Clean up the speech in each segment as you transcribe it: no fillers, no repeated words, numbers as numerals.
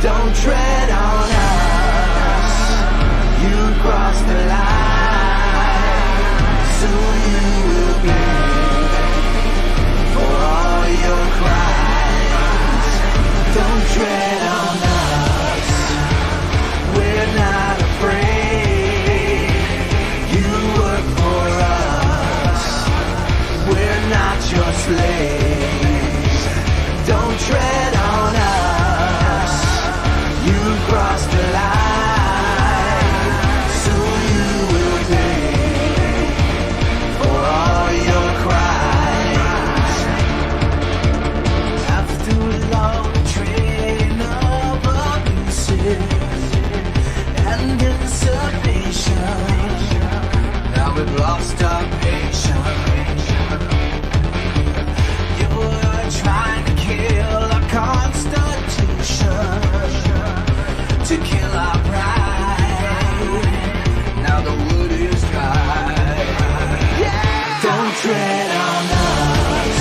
Don't tread on us. You crossed the line. Soon you will pay for all your crimes. Don't tread on us. We're not afraid. You work for us. We're not your slaves. Don't tread on us. You crossed the line. Soon you will pay for all your crimes. After a long train of abuses and usurpation, now we've lost our patience. You're trying to kill our constitution, to kill our pride. Now the wood is dry. Don't tread on us.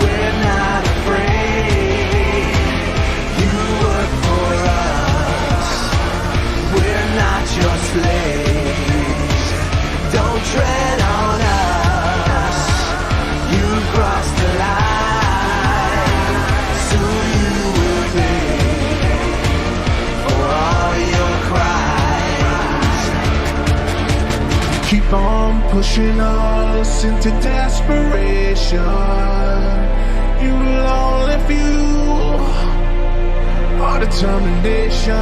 We're not afraid. You work for us. We're not your slaves. Don't tread on us. You crossed the line. Soon you will pay for all your crimes. Keep on pushing us into desperation. You will only fuel our determination.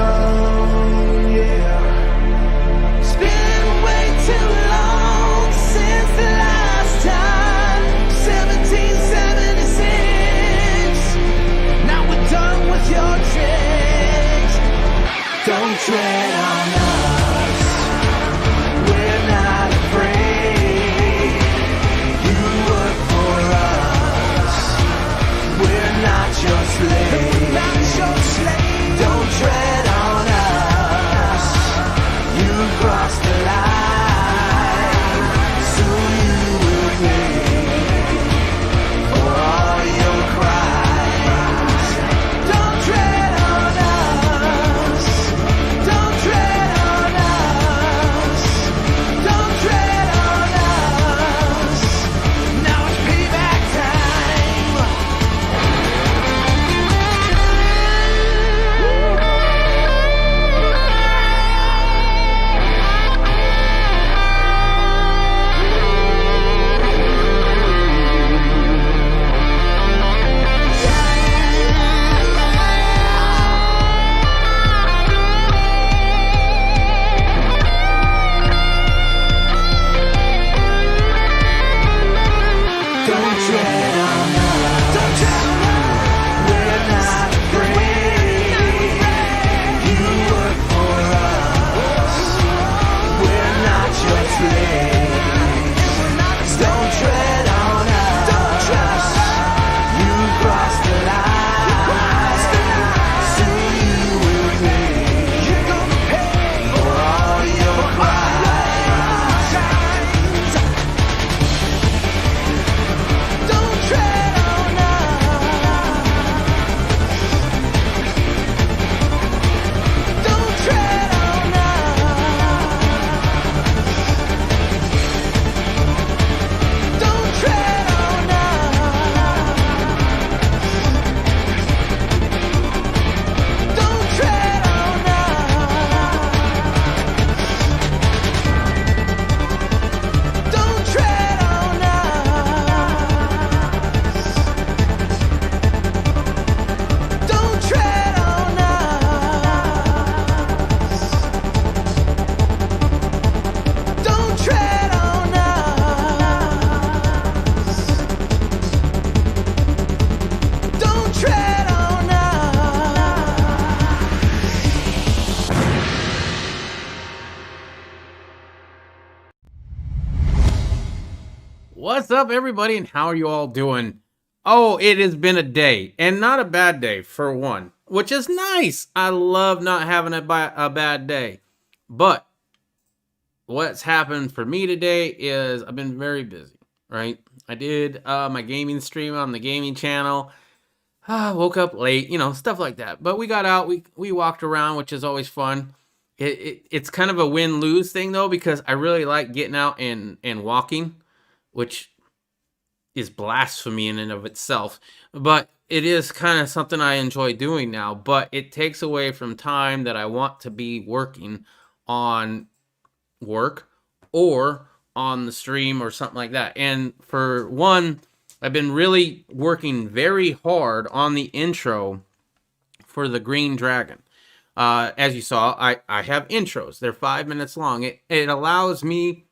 Yeah. It's been way too long since the last time. 1776. Now we're done with your tricks. Don't tread on us. We're not afraid. You work for us. We're not your slaves. Don't tread on us. You crossed the line. Soon you will pay for all your crimes. Don't tread on us. Don't tread on us. Don't tread on us. Now it's payback time. Don't tread on us. Don't tread on us. We're not afraid. You work for us. We're not your slaves. Don't tread on us. You crossed the line. Soon you will pay for all your crimes. Don't tread on us. Don't tread on us. Don't tread on us. Don't tread on us. Don't tread on us. Don't tread on us. Don't tread on us. Don't tread on us. What's up, everybody, and how are you all doing? Oh, it has been a day, and not a bad day for one, which is nice. I love not having a bad day. But what's happened for me today is I've been very busy, right? I did my gaming stream on the gaming channel. woke up late, stuff like that. But we got out, we walked around, which is always fun. It's kind of a win-lose thing though, because I really like getting out and walking, which is blasphemy in and of itself. But it is kind of something I enjoy doing now. But it takes away from time that I want to be working on work or on the stream or something like that. And for one, I've been really working very hard on the intro for the Green Dragon. As you saw, I have intros. They're 5 minutes long. It allows me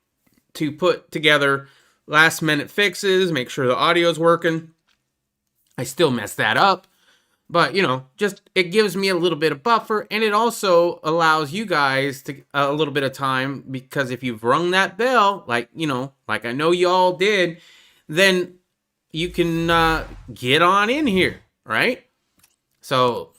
to put together last minute fixes, make sure the audio's working. I still mess that up, but just it gives me a little bit of buffer, and it also allows you guys to a little bit of time, because if you've rung that bell, like I know you all did, then you can get on in here, right? So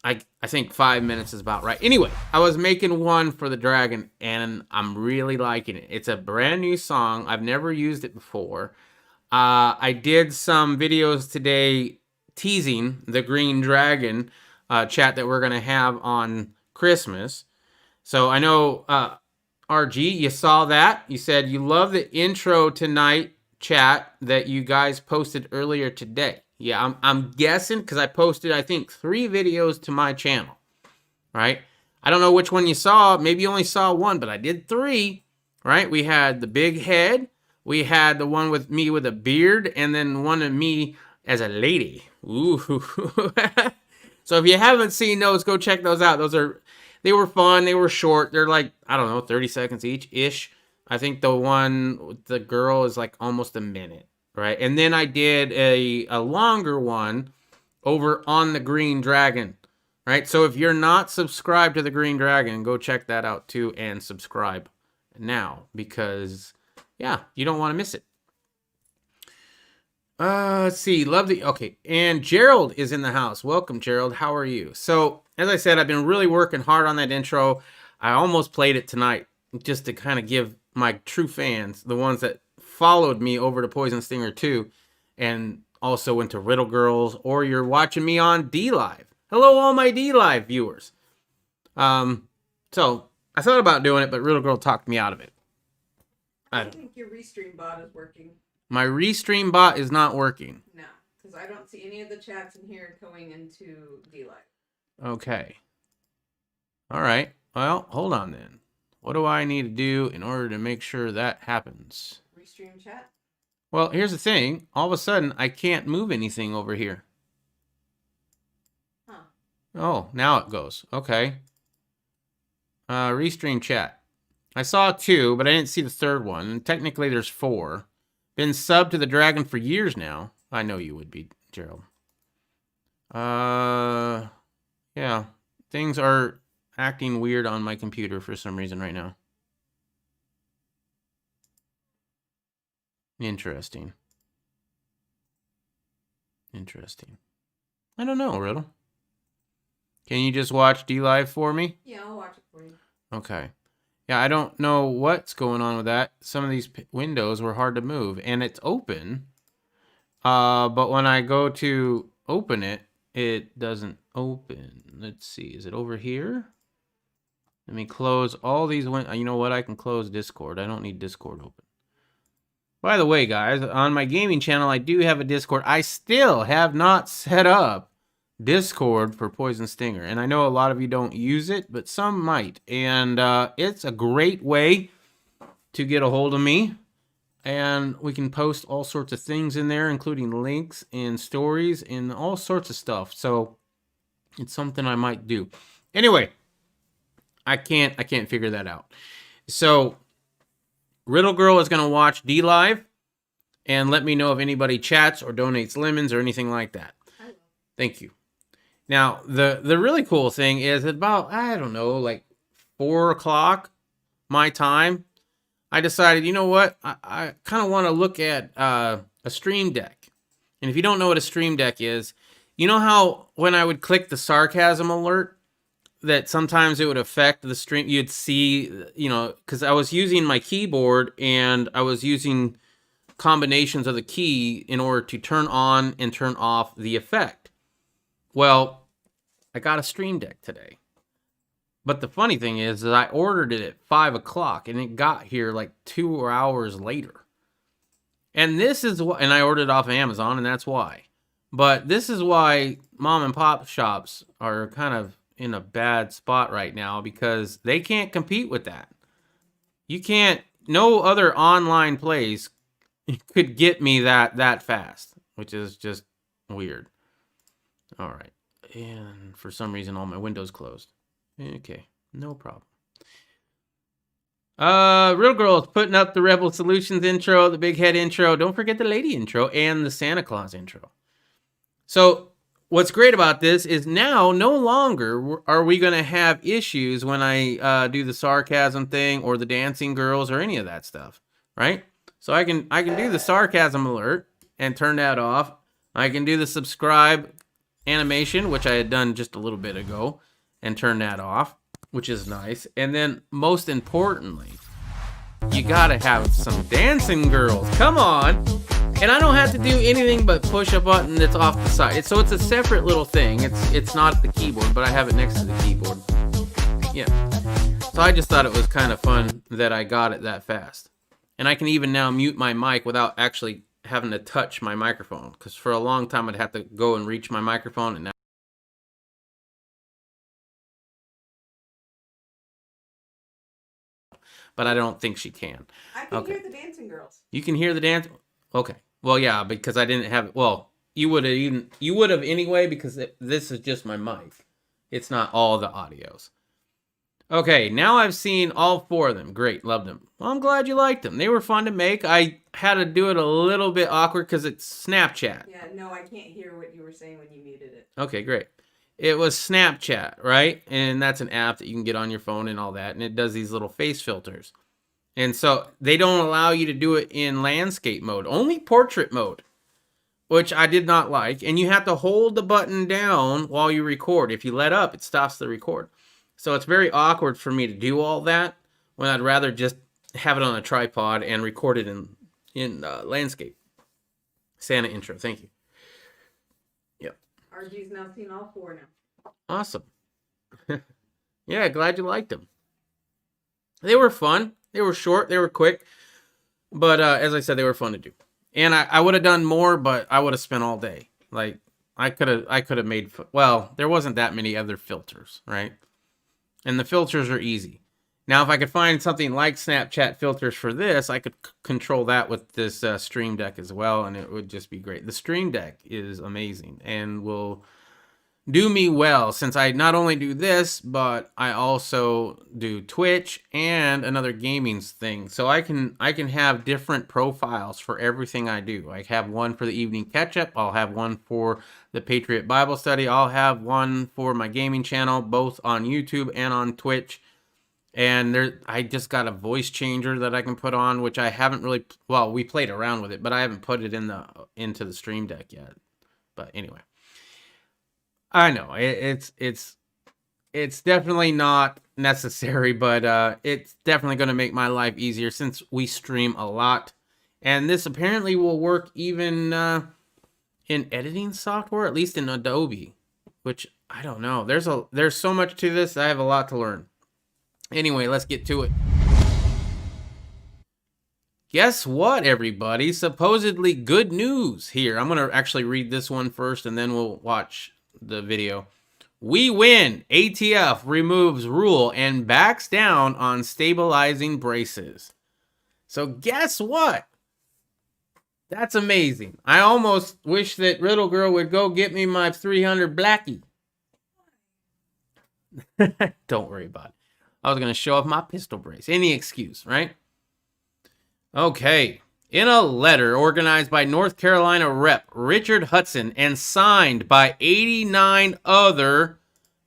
I think 5 minutes is about right. Anyway, I was making one for the dragon, and I'm really liking it. It's a brand new song. I've never used it before. I did some videos today teasing the Green Dragon chat that we're going to have on Christmas. So I know, RG, you saw that. You said you love the intro tonight chat that you guys posted earlier today. Yeah, I'm guessing because I posted, I think, 3 videos to my channel, right? I don't know which one you saw. Maybe you only saw one, but I did 3, right? We had the big head. We had the one with me with a beard, and then one of me as a lady. Ooh. So if you haven't seen those, go check those out. They were fun. They were short. They're like, I don't know, 30 seconds each-ish. I think the one with the girl is like almost a minute. Right, and then I did a longer one over on the Green Dragon, right? So if you're not subscribed to the Green Dragon, go check that out too and subscribe now, because, yeah, you don't want to miss it. Let's see, okay, and Gerald is in the house. Welcome, Gerald. How are you? So, as I said, I've been really working hard on that intro. I almost played it tonight just to kind of give my true fans, the ones that followed me over to Poison Stinger 2 and also went to Riddle Girls, or you're watching me on DLive. Hello, all my DLive viewers. So I thought about doing it, but Riddle Girl talked me out of it. I think your Restream bot is working. My Restream bot is not working. No, because I don't see any of the chats in here going into DLive. Okay. All right. Well, hold on then. What do I need to do in order to make sure that happens? Restream chat? Well, here's the thing. All of a sudden, I can't move anything over here. Huh. Oh, now it goes. Okay. Restream chat. I saw 2, but I didn't see the 3rd one. And technically, there's 4. Been subbed to the Dragon for years now. I know you would be, Gerald. Yeah. Things are acting weird on my computer for some reason right now. Interesting. I don't know, Riddle. Can you just watch DLive for me? Yeah, I'll watch it for you. Okay. Yeah, I don't know what's going on with that. Some of these windows were hard to move, and it's open. But when I go to open it, it doesn't open. Let's see. Is it over here? Let me close all these windows. You know what? I can close Discord. I don't need Discord open. By the way, guys, on my gaming channel, I do have a Discord. I still have not set up Discord for Poison Stinger. And I know a lot of you don't use it, but some might. And it's a great way to get a hold of me. And we can post all sorts of things in there, including links and stories and all sorts of stuff. So it's something I might do. Anyway, I can't figure that out. So Riddle Girl is going to watch DLive and let me know if anybody chats or donates lemons or anything like that. Thank you. Now, the really cool thing is about, I don't know, like 4 o'clock my time, I decided, you know what? I kind of want to look at a Stream Deck. And if you don't know what a Stream Deck is, you know how when I would click the sarcasm alert, that sometimes it would affect the stream, you'd see, because I was using my keyboard and I was using combinations of the key in order to turn on and turn off the effect. Well, I got a Stream Deck today. But the funny thing is that I ordered it at 5 o'clock and it got here like 2 hours later. And this is what, and I ordered it off of Amazon, and that's why. But this is why mom and pop shops are kind of in a bad spot right now, because they can't compete with that. You can't, no other online place could get me that fast, which is just weird. All right. And for some reason, all my windows closed. Okay, no problem. Real Girl is putting up the Rebel Solutions intro, the Big Head intro. Don't forget the Lady intro and the Santa Claus intro. So what's great about this is now no longer are we going to have issues when I do the sarcasm thing or the dancing girls or any of that stuff, right? So I can do the sarcasm alert and turn that off. I can do the subscribe animation, which I had done just a little bit ago, and turn that off, which is nice. And then most importantly, you gotta have some dancing girls. Come on. And I don't have to do anything but push a button that's off the side. So it's a separate little thing. It's not the keyboard, but I have it next to the keyboard. Yeah. So I just thought it was kind of fun that I got it that fast. And I can even now mute my mic without actually having to touch my microphone, because for a long time I'd have to go and reach my microphone, and now but I don't think she can. I can hear the dancing girls. You can hear the dance? Okay. Well, yeah, because I didn't have it. Well, you would have anyway, because this is just my mic. It's not all the audios. Okay, now I've seen all 4 of them. Great, loved them. Well, I'm glad you liked them. They were fun to make. I had to do it a little bit awkward because it's Snapchat. Yeah, no, I can't hear what you were saying when you muted it. Okay, great. It was Snapchat, right? And that's an app that you can get on your phone and all that. And it does these little face filters. And so they don't allow you to do it in landscape mode, only portrait mode, which I did not like. And you have to hold the button down while you record. If you let up, it stops the record. So it's very awkward for me to do all that when I'd rather just have it on a tripod and record it in landscape. Santa intro, thank you. RG's now seen all 4 now. Awesome. Yeah, glad you liked them. They were fun. They were short. They were quick. But as I said, they were fun to do. And I would have done more, but I would have spent all day. Like, I could have made... Well, there wasn't that many other filters, right? And the filters are easy. Now, if I could find something like Snapchat filters for this, I could control that with this Stream Deck as well, and it would just be great. The Stream Deck is amazing and will do me well, since I not only do this, but I also do Twitch and another gaming thing. So I can have different profiles for everything I do. I have one for the evening catch-up. I'll have one for the Patriot Bible Study. I'll have one for my gaming channel, both on YouTube and on Twitch. And I just got a voice changer that I can put on, which I haven't really... Well, we played around with it, but I haven't put it into the Stream Deck yet. But anyway, I know it's definitely not necessary, but it's definitely going to make my life easier since we stream a lot. And this apparently will work even in editing software, at least in Adobe, which I don't know. There's so much to this. I have a lot to learn. Anyway, let's get to it. Guess what, everybody? Supposedly good news here. I'm going to actually read this one first, and then we'll watch the video. We win. ATF removes rule and backs down on stabilizing braces. So guess what? That's amazing. I almost wish that Riddle Girl would go get me my 300 Blackie. Don't worry about it. I was going to show off my pistol brace. Any excuse, right? Okay. In a letter organized by North Carolina Rep. Richard Hudson and signed by 89 other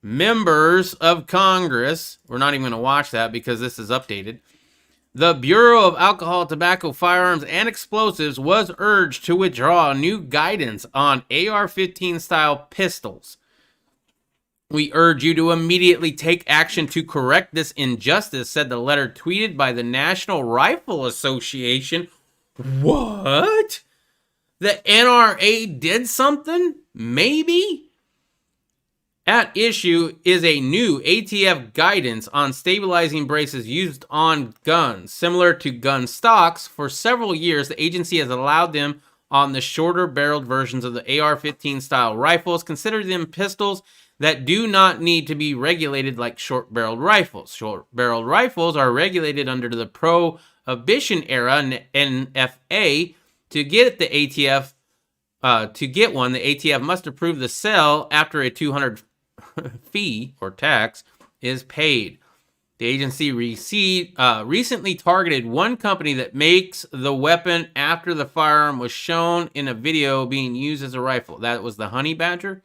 members of Congress, we're not even going to watch that because this is updated, the Bureau of Alcohol, Tobacco, Firearms, and Explosives was urged to withdraw new guidance on AR-15 style pistols. We urge you to immediately take action to correct this injustice, said the letter tweeted by the National Rifle Association. What? The NRA did something? Maybe? At issue is a new ATF guidance on stabilizing braces used on guns. Similar to gun stocks, for several years, the agency has allowed them on the shorter barreled versions of the AR-15 style rifles, consider them pistols that do not need to be regulated like short barreled rifles. Short barreled rifles are regulated under the Prohibition era NFA. To get the ATF, to get one, the ATF must approve the sale after a $200 fee or tax is paid. The agency recently targeted one company that makes the weapon after the firearm was shown in a video being used as a rifle. That was the Honey Badger.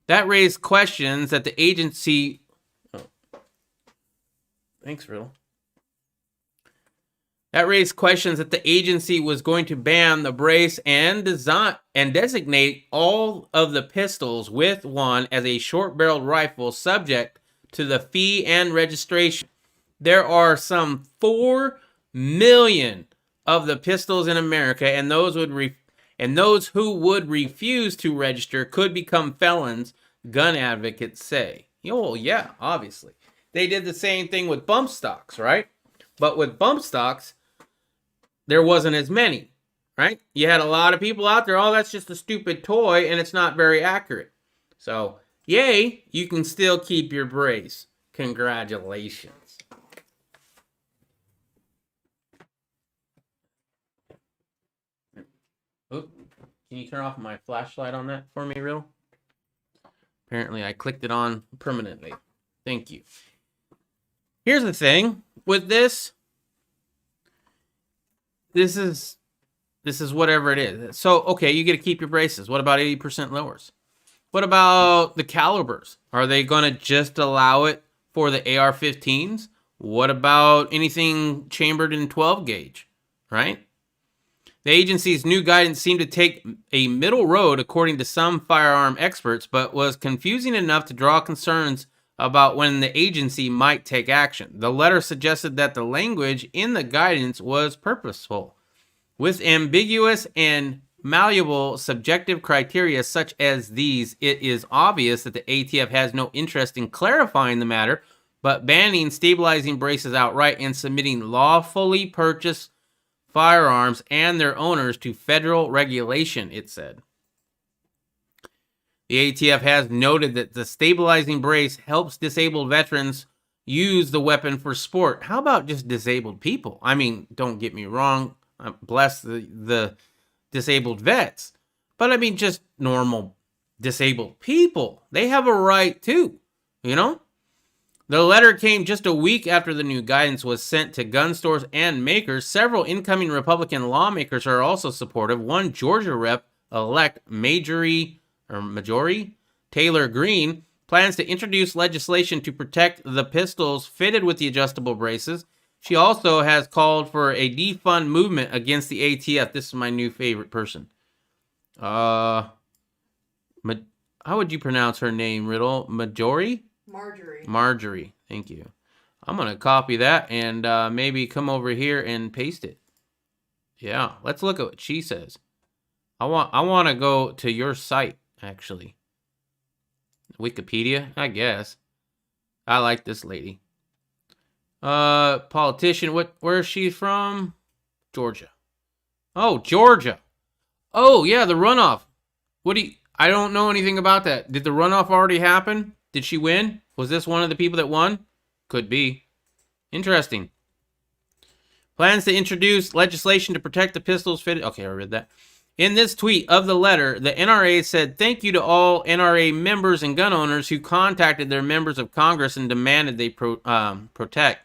That raised questions that the agency... Oh. Thanks, Riddle. That raised questions that the agency was going to ban the brace and designate all of the pistols with one as a short-barreled rifle subject to the fee and registration. There are some 4 million of the pistols in America, and those who would refuse to register could become felons, gun advocates say. Oh, yeah, obviously. They did the same thing with bump stocks, right? But with bump stocks, there wasn't as many, right? You had a lot of people out there, oh, that's just a stupid toy, and it's not very accurate. So, yay, you can still keep your brace. Congratulations. Oh, can you turn off my flashlight on that for me, Riddle? Apparently, I clicked it on permanently. Thank you. Here's the thing with this. This is whatever it is. So, okay, you get to keep your braces. What about 80% lowers? What about the calibers? Are they going to just allow it for the AR-15s? What about anything chambered in 12 gauge, right? The agency's new guidance seemed to take a middle road, according to some firearm experts, but was confusing enough to draw concerns about when the agency might take action. The letter suggested that the language in the guidance was purposeful. With ambiguous and malleable subjective criteria such as these, it is obvious that the ATF has no interest in clarifying the matter, but banning stabilizing braces outright and submitting lawfully purchased firearms and their owners to federal regulation, it said. The ATF has noted that the stabilizing brace helps disabled veterans use the weapon for sport. How about just disabled people? I mean, don't get me wrong. Bless the disabled vets. But I mean, just normal disabled people. They have a right too, you know? The letter came just a week after the new guidance was sent to gun stores and makers. Several incoming Republican lawmakers are also supportive. One Georgia rep-elect Marjorie Taylor Greene plans to introduce legislation to protect the pistols fitted with the adjustable braces. She also has called for a defund movement against the ATF. This is my new favorite person. How would you pronounce her name, Riddle? Marjorie. Thank you. I'm going to copy that and maybe come over here and paste it. Yeah, let's look at what she says. I want to go to your site, actually. Wikipedia, I guess. I like this lady. Politician, where is she from? Georgia. Oh, Georgia. Oh, yeah, the runoff. I don't know anything about that. Did the runoff already happen? Did she win? Was this one of the people that won? Could be. Interesting. Plans to introduce legislation to protect the pistols fitted. Okay, I read that. In this tweet of the letter, the NRA said, "Thank you to all NRA members and gun owners who contacted their members of Congress and demanded they protect.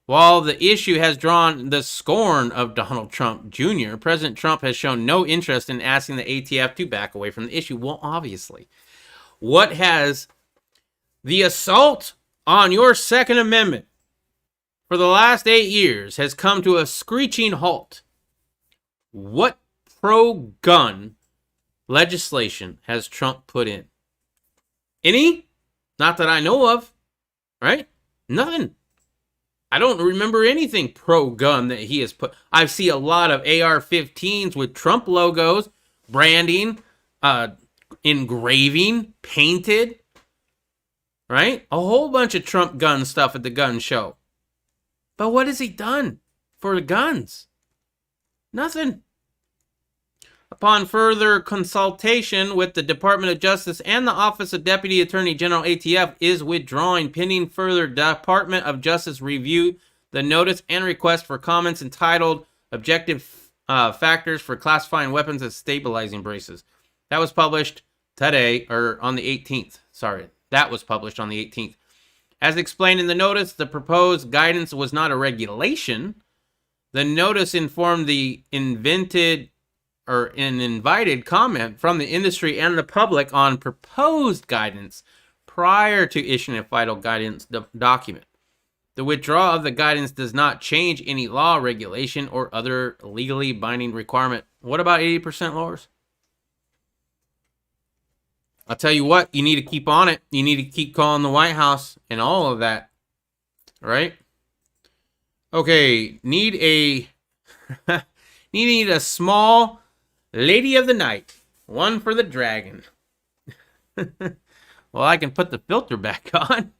While the issue has drawn the scorn of Donald Trump Jr., President Trump has shown no interest in asking the ATF to back away from the issue." Well, obviously. What has the assault on your Second Amendment for the last 8 years has come to a screeching halt? What pro-gun legislation has Trump put in? Any? Not that I know of, right? Nothing. I don't remember anything pro-gun that he has put. I see a lot of AR-15s with Trump logos, branding, engraving, painted, right? A whole bunch of Trump gun stuff at the gun show. But what has he done for the guns? Nothing. Upon further consultation with the Department of Justice and the Office of Deputy Attorney General, ATF is withdrawing pending further Department of Justice review the notice and request for comments entitled Objective Factors for Classifying Weapons as Stabilizing Braces. That was published today, or on the 18th. Sorry, that was published on the 18th. As explained in the notice, the proposed guidance was not a regulation. The notice informed the invited comment from the industry and the public on proposed guidance prior to issuing a final guidance document. The withdrawal of the guidance does not change any law, regulation, or other legally binding requirement. What about 80% lowers? I'll tell you what, you need to keep on it. You need to keep calling the White House and all of that. Right? Okay, need a small Lady of the Night. One for the dragon. Well, I can put the filter back on.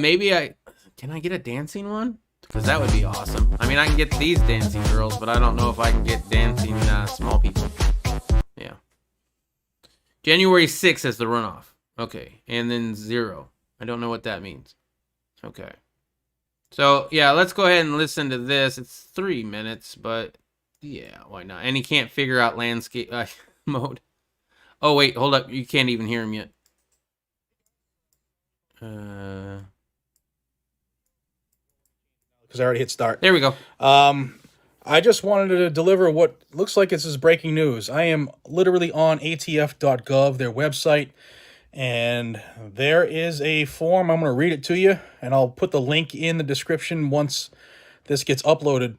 Maybe can I get a dancing one? Because that would be awesome. I mean, I can get these dancing girls, but I don't know if I can get dancing small people. Yeah. January 6th is the runoff. Okay. And then 0. I don't know what that means. Okay. So, yeah, let's go ahead and listen to this. It's 3 minutes, but yeah, why not? And he can't figure out landscape mode. Oh, wait, hold up. You can't even hear him yet. Because I already hit start. There we go. I just wanted to deliver what looks like this is breaking news. I am literally on atf.gov, their website, and there is a form. I'm going to read it to you, and I'll put the link in the description once this gets uploaded.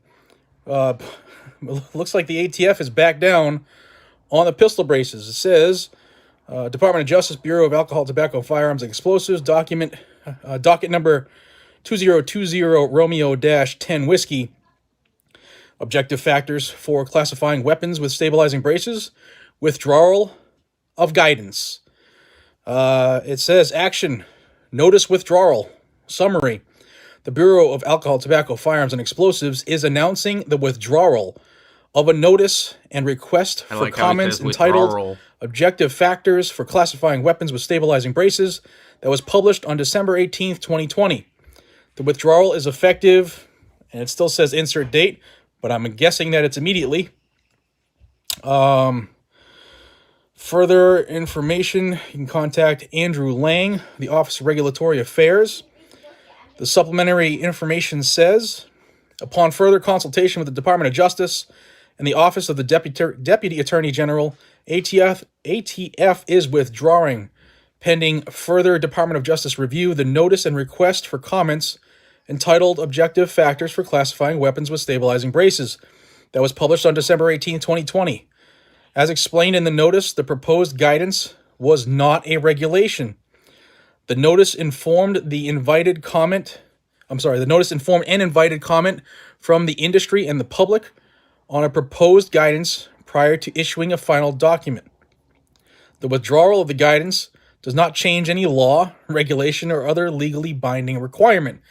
Looks like the ATF is back down on the pistol braces. It says, Department of Justice, Bureau of Alcohol, Tobacco, Firearms, and Explosives, docket number 2020 Romeo-10 Whiskey. Objective factors for classifying weapons with stabilizing braces. Withdrawal of guidance. It says, action, notice withdrawal. Summary. The Bureau of Alcohol, Tobacco, Firearms, and Explosives is announcing the withdrawal of a notice and request for comments entitled Objective Factors for Classifying Weapons with Stabilizing Braces that was published on December 18th, 2020. The withdrawal is effective, and it still says insert date, but I'm guessing that it's immediately. Further information, you can contact Andrew Lang, the Office of Regulatory Affairs. The supplementary information says, upon further consultation with the Department of Justice and the Office of the Deputy Attorney General, ATF is withdrawing, pending further Department of Justice review, the notice and request for comments entitled Objective Factors for Classifying Weapons with Stabilizing Braces that was published on December 18, 2020. As explained in the notice, the proposed guidance was not a regulation. The notice informed and invited comment from the industry and the public on a proposed guidance prior to issuing a final document. The withdrawal of the guidance does not change any law, regulation, or other legally binding requirement.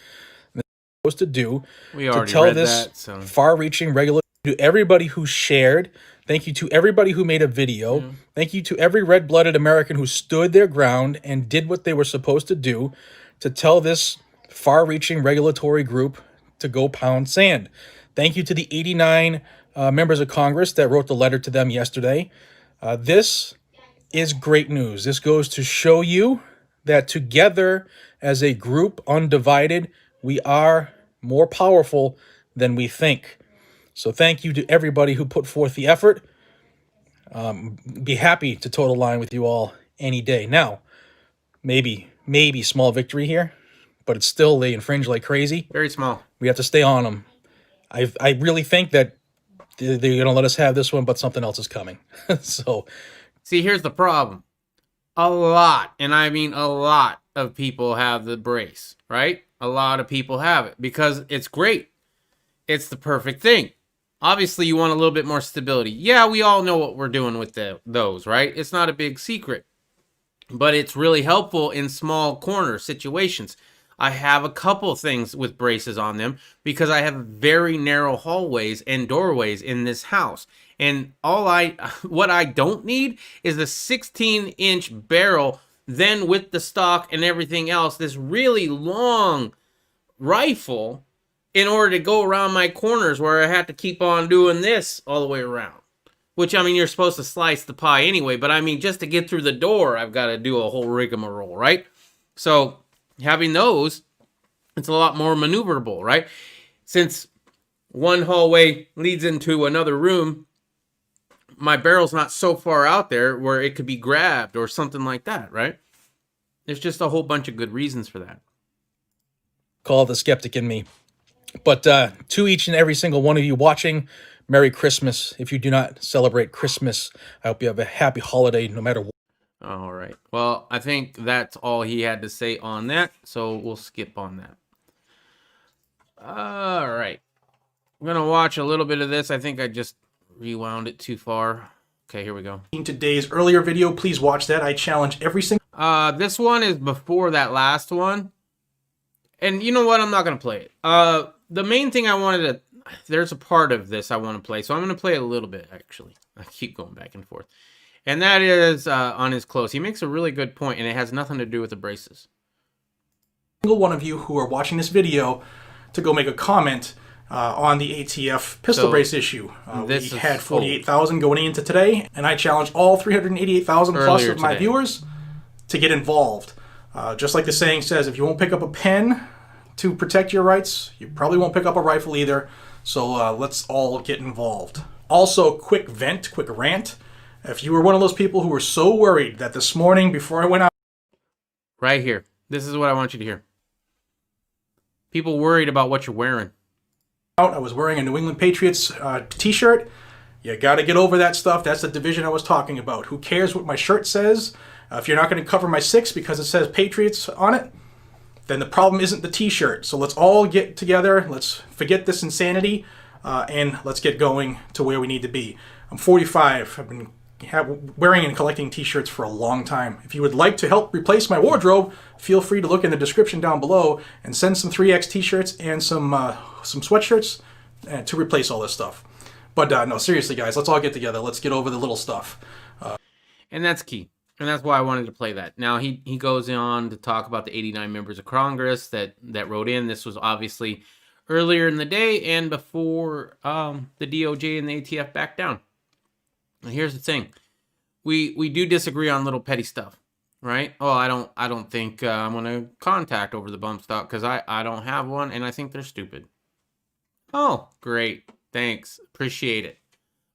And it's supposed to do to tell this far-reaching regulation to everybody who shared. Thank you to everybody who made a video. Yeah. Thank you to every red-blooded American who stood their ground and did what they were supposed to do to tell this far-reaching regulatory group to go pound sand. Thank you to the 89 members of Congress that wrote the letter to them yesterday. This is great news. This goes to show you that together as a group, undivided, we are more powerful than we think. So thank you to everybody who put forth the effort. Be happy to total line with you all any day. Now, maybe small victory here, but it's still, they infringe like crazy. Very small. We have to stay on them. I really think that they're going to let us have this one, but something else is coming. So, see, here's the problem. A lot, and I mean a lot of people have the brace, right? A lot of people have it because it's great. It's the perfect thing. Obviously, you want a little bit more stability. Yeah, we all know what we're doing with those, right? It's not a big secret, but it's really helpful in small corner situations. I have a couple things with braces on them because I have very narrow hallways and doorways in this house. And what I don't need is the 16-inch barrel, then with the stock and everything else, this really long rifle in order to go around my corners where I have to keep on doing this all the way around. Which, I mean, you're supposed to slice the pie anyway, but I mean, just to get through the door, I've got to do a whole rigmarole, right? So having those, it's a lot more maneuverable, right? Since one hallway leads into another room, my barrel's not so far out there where it could be grabbed or something like that, right? There's just a whole bunch of good reasons for that. Call the skeptic in me. But to each and every single one of you watching, Merry Christmas. If you do not celebrate Christmas, I hope you have a happy holiday no matter what. All right. Well, I think that's all he had to say on that, so we'll skip on that. All right. I'm going to watch a little bit of this. I think I just rewound it too far. Okay, here we go. In today's earlier video, please watch that. I challenge every single This one is before that last one. And you know what? I'm not going to play it. The main thing I wanted to... There's a part of this I want to play, so I'm going to play a little bit, actually. I keep going back and forth. And that is on his clothes. He makes a really good point, and it has nothing to do with the braces. one of you who are watching this video to go make a comment on the ATF pistol brace issue. We had 48,000 going into today, and I challenge all 388,000 plus of my viewers to get involved. Just like the saying says, if you won't pick up a pen to protect your rights, you probably won't pick up a rifle either. So let's all get involved. Also, quick rant. If you were one of those people who were so worried that this morning before I went out... Right here. This is what I want you to hear. People worried about what you're wearing. I was wearing a New England Patriots t-shirt. You got to get over that stuff. That's the division I was talking about. Who cares what my shirt says? If you're not going to cover my 6 because it says Patriots on it, then the problem isn't the t-shirt. So let's all get together. Let's forget this insanity, and let's get going to where we need to be. I'm 45. I've been wearing and collecting t-shirts for a long time. If you would like to help replace my wardrobe, feel free to look in the description down below and send some 3X t-shirts and some sweatshirts to replace all this stuff. But no, seriously, guys, let's all get together. Let's get over the little stuff. And that's key. And that's why I wanted to play that. Now, he goes on to talk about the 89 members of Congress that wrote in. This was obviously earlier in the day and before the DOJ and the ATF backed down. And here's the thing. We do disagree on little petty stuff, right? Oh, I don't think I'm going to contact over the bump stock because I don't have one and I think they're stupid. Oh, great. Thanks. Appreciate it.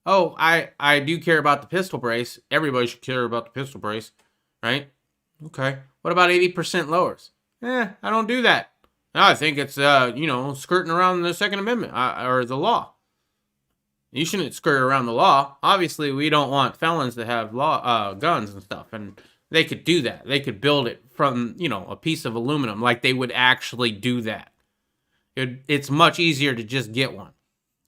Oh, I do care about the pistol brace. Everybody should care about the pistol brace, right? Okay. What about 80% lowers? I don't do that. I think it's, skirting around the Second Amendment or the law. You shouldn't skirt around the law. Obviously, we don't want felons to have guns and stuff, and they could do that. They could build it from, a piece of aluminum, like they would actually do that. It's much easier to just get one.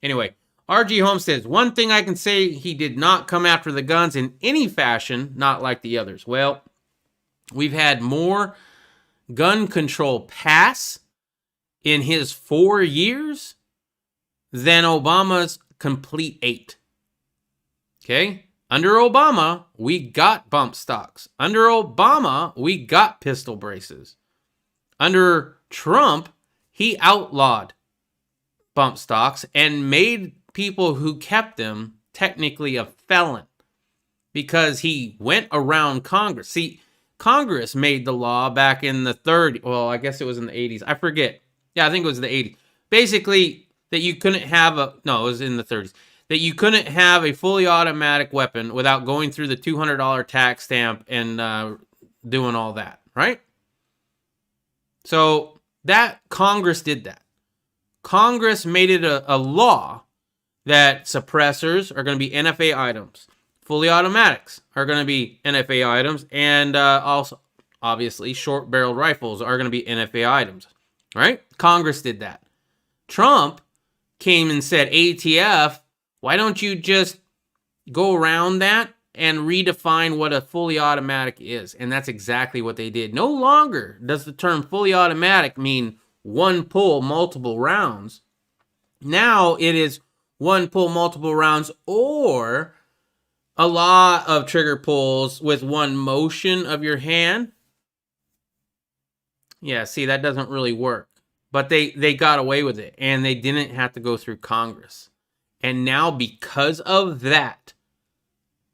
Anyway, RG Holmes says, one thing I can say, he did not come after the guns in any fashion, not like the others. Well, we've had more gun control pass in his 4 years than Obama's complete 8. Okay? Under Obama, we got bump stocks. Under Obama, we got pistol braces. Under Trump, he outlawed bump stocks and made people who kept them technically a felon because he went around Congress. See, Congress made the law back in the 30s. Well, I guess it was in the 80s. I forget. Yeah, I think it was the 80s. Basically, that you couldn't have it was in the 30s. That you couldn't have a fully automatic weapon without going through the $200 tax stamp and doing all that, right? So that Congress did that. Congress made it a law that suppressors are going to be NFA items. Fully automatics are going to be NFA items. And also, obviously, short-barreled rifles are going to be NFA items. Right? Congress did that. Trump came and said ATF Why don't you just go around that and redefine what a fully automatic is? And that's exactly what they did. No longer does the term fully automatic mean one pull, multiple rounds. Now it is one pull, multiple rounds, or a lot of trigger pulls with one motion of your hand. Yeah, see, that doesn't really work. But they got away with it, and they didn't have to go through Congress. And now because of that,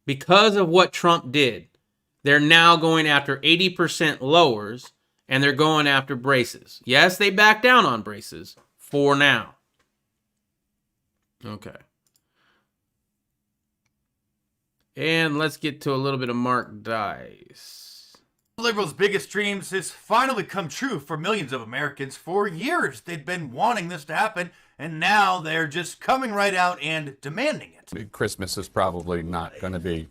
because of what Trump did, they're now going after 80% lowers, and they're going after braces. Yes, they back down on braces for now. Okay. And let's get to a little bit of Mark Dice. Liberals' biggest dreams has finally come true for millions of Americans. For years, they'd been wanting this to happen, and now they're just coming right out and demanding it. Christmas is probably not going to be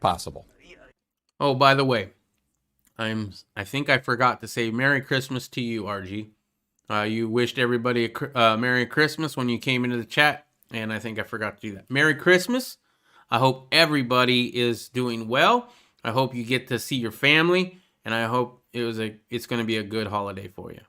possible. Oh, by the way, I think I forgot to say Merry Christmas to you, RG. You wished everybody a Merry Christmas when you came into the chat, and I think I forgot to do that. Merry Christmas. I hope everybody is doing well. I hope you get to see your family, and I hope it's going to be a good holiday for you.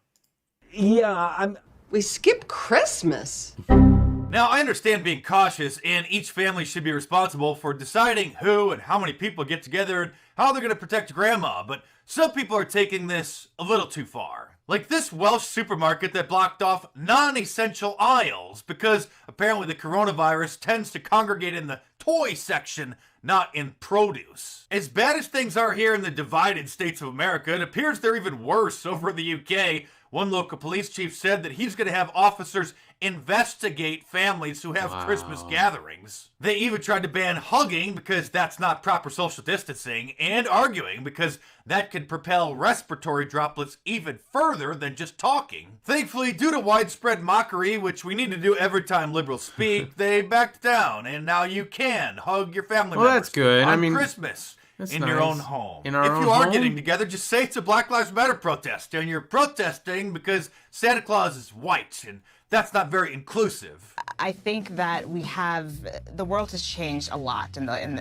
Yeah, we skip Christmas. Now, I understand being cautious, and each family should be responsible for deciding who and how many people get together and how they're going to protect grandma, but some people are taking this a little too far. Like this Welsh supermarket that blocked off non-essential aisles because apparently the coronavirus tends to congregate in the toy section, not in produce. As bad as things are here in the divided states of America, it appears they're even worse over in the UK. One local police chief said that he's going to have officers investigate families who have Christmas gatherings. They even tried to ban hugging because that's not proper social distancing, and arguing because that could propel respiratory droplets even further than just talking. Thankfully, due to widespread mockery, which we need to do every time liberals speak, they backed down, and now you can hug your family members. That's good. On Christmas. In your own home. If you are getting together, just say it's a Black Lives Matter protest, and you're protesting because Santa Claus is white, and that's not very inclusive. I think that the world has changed a lot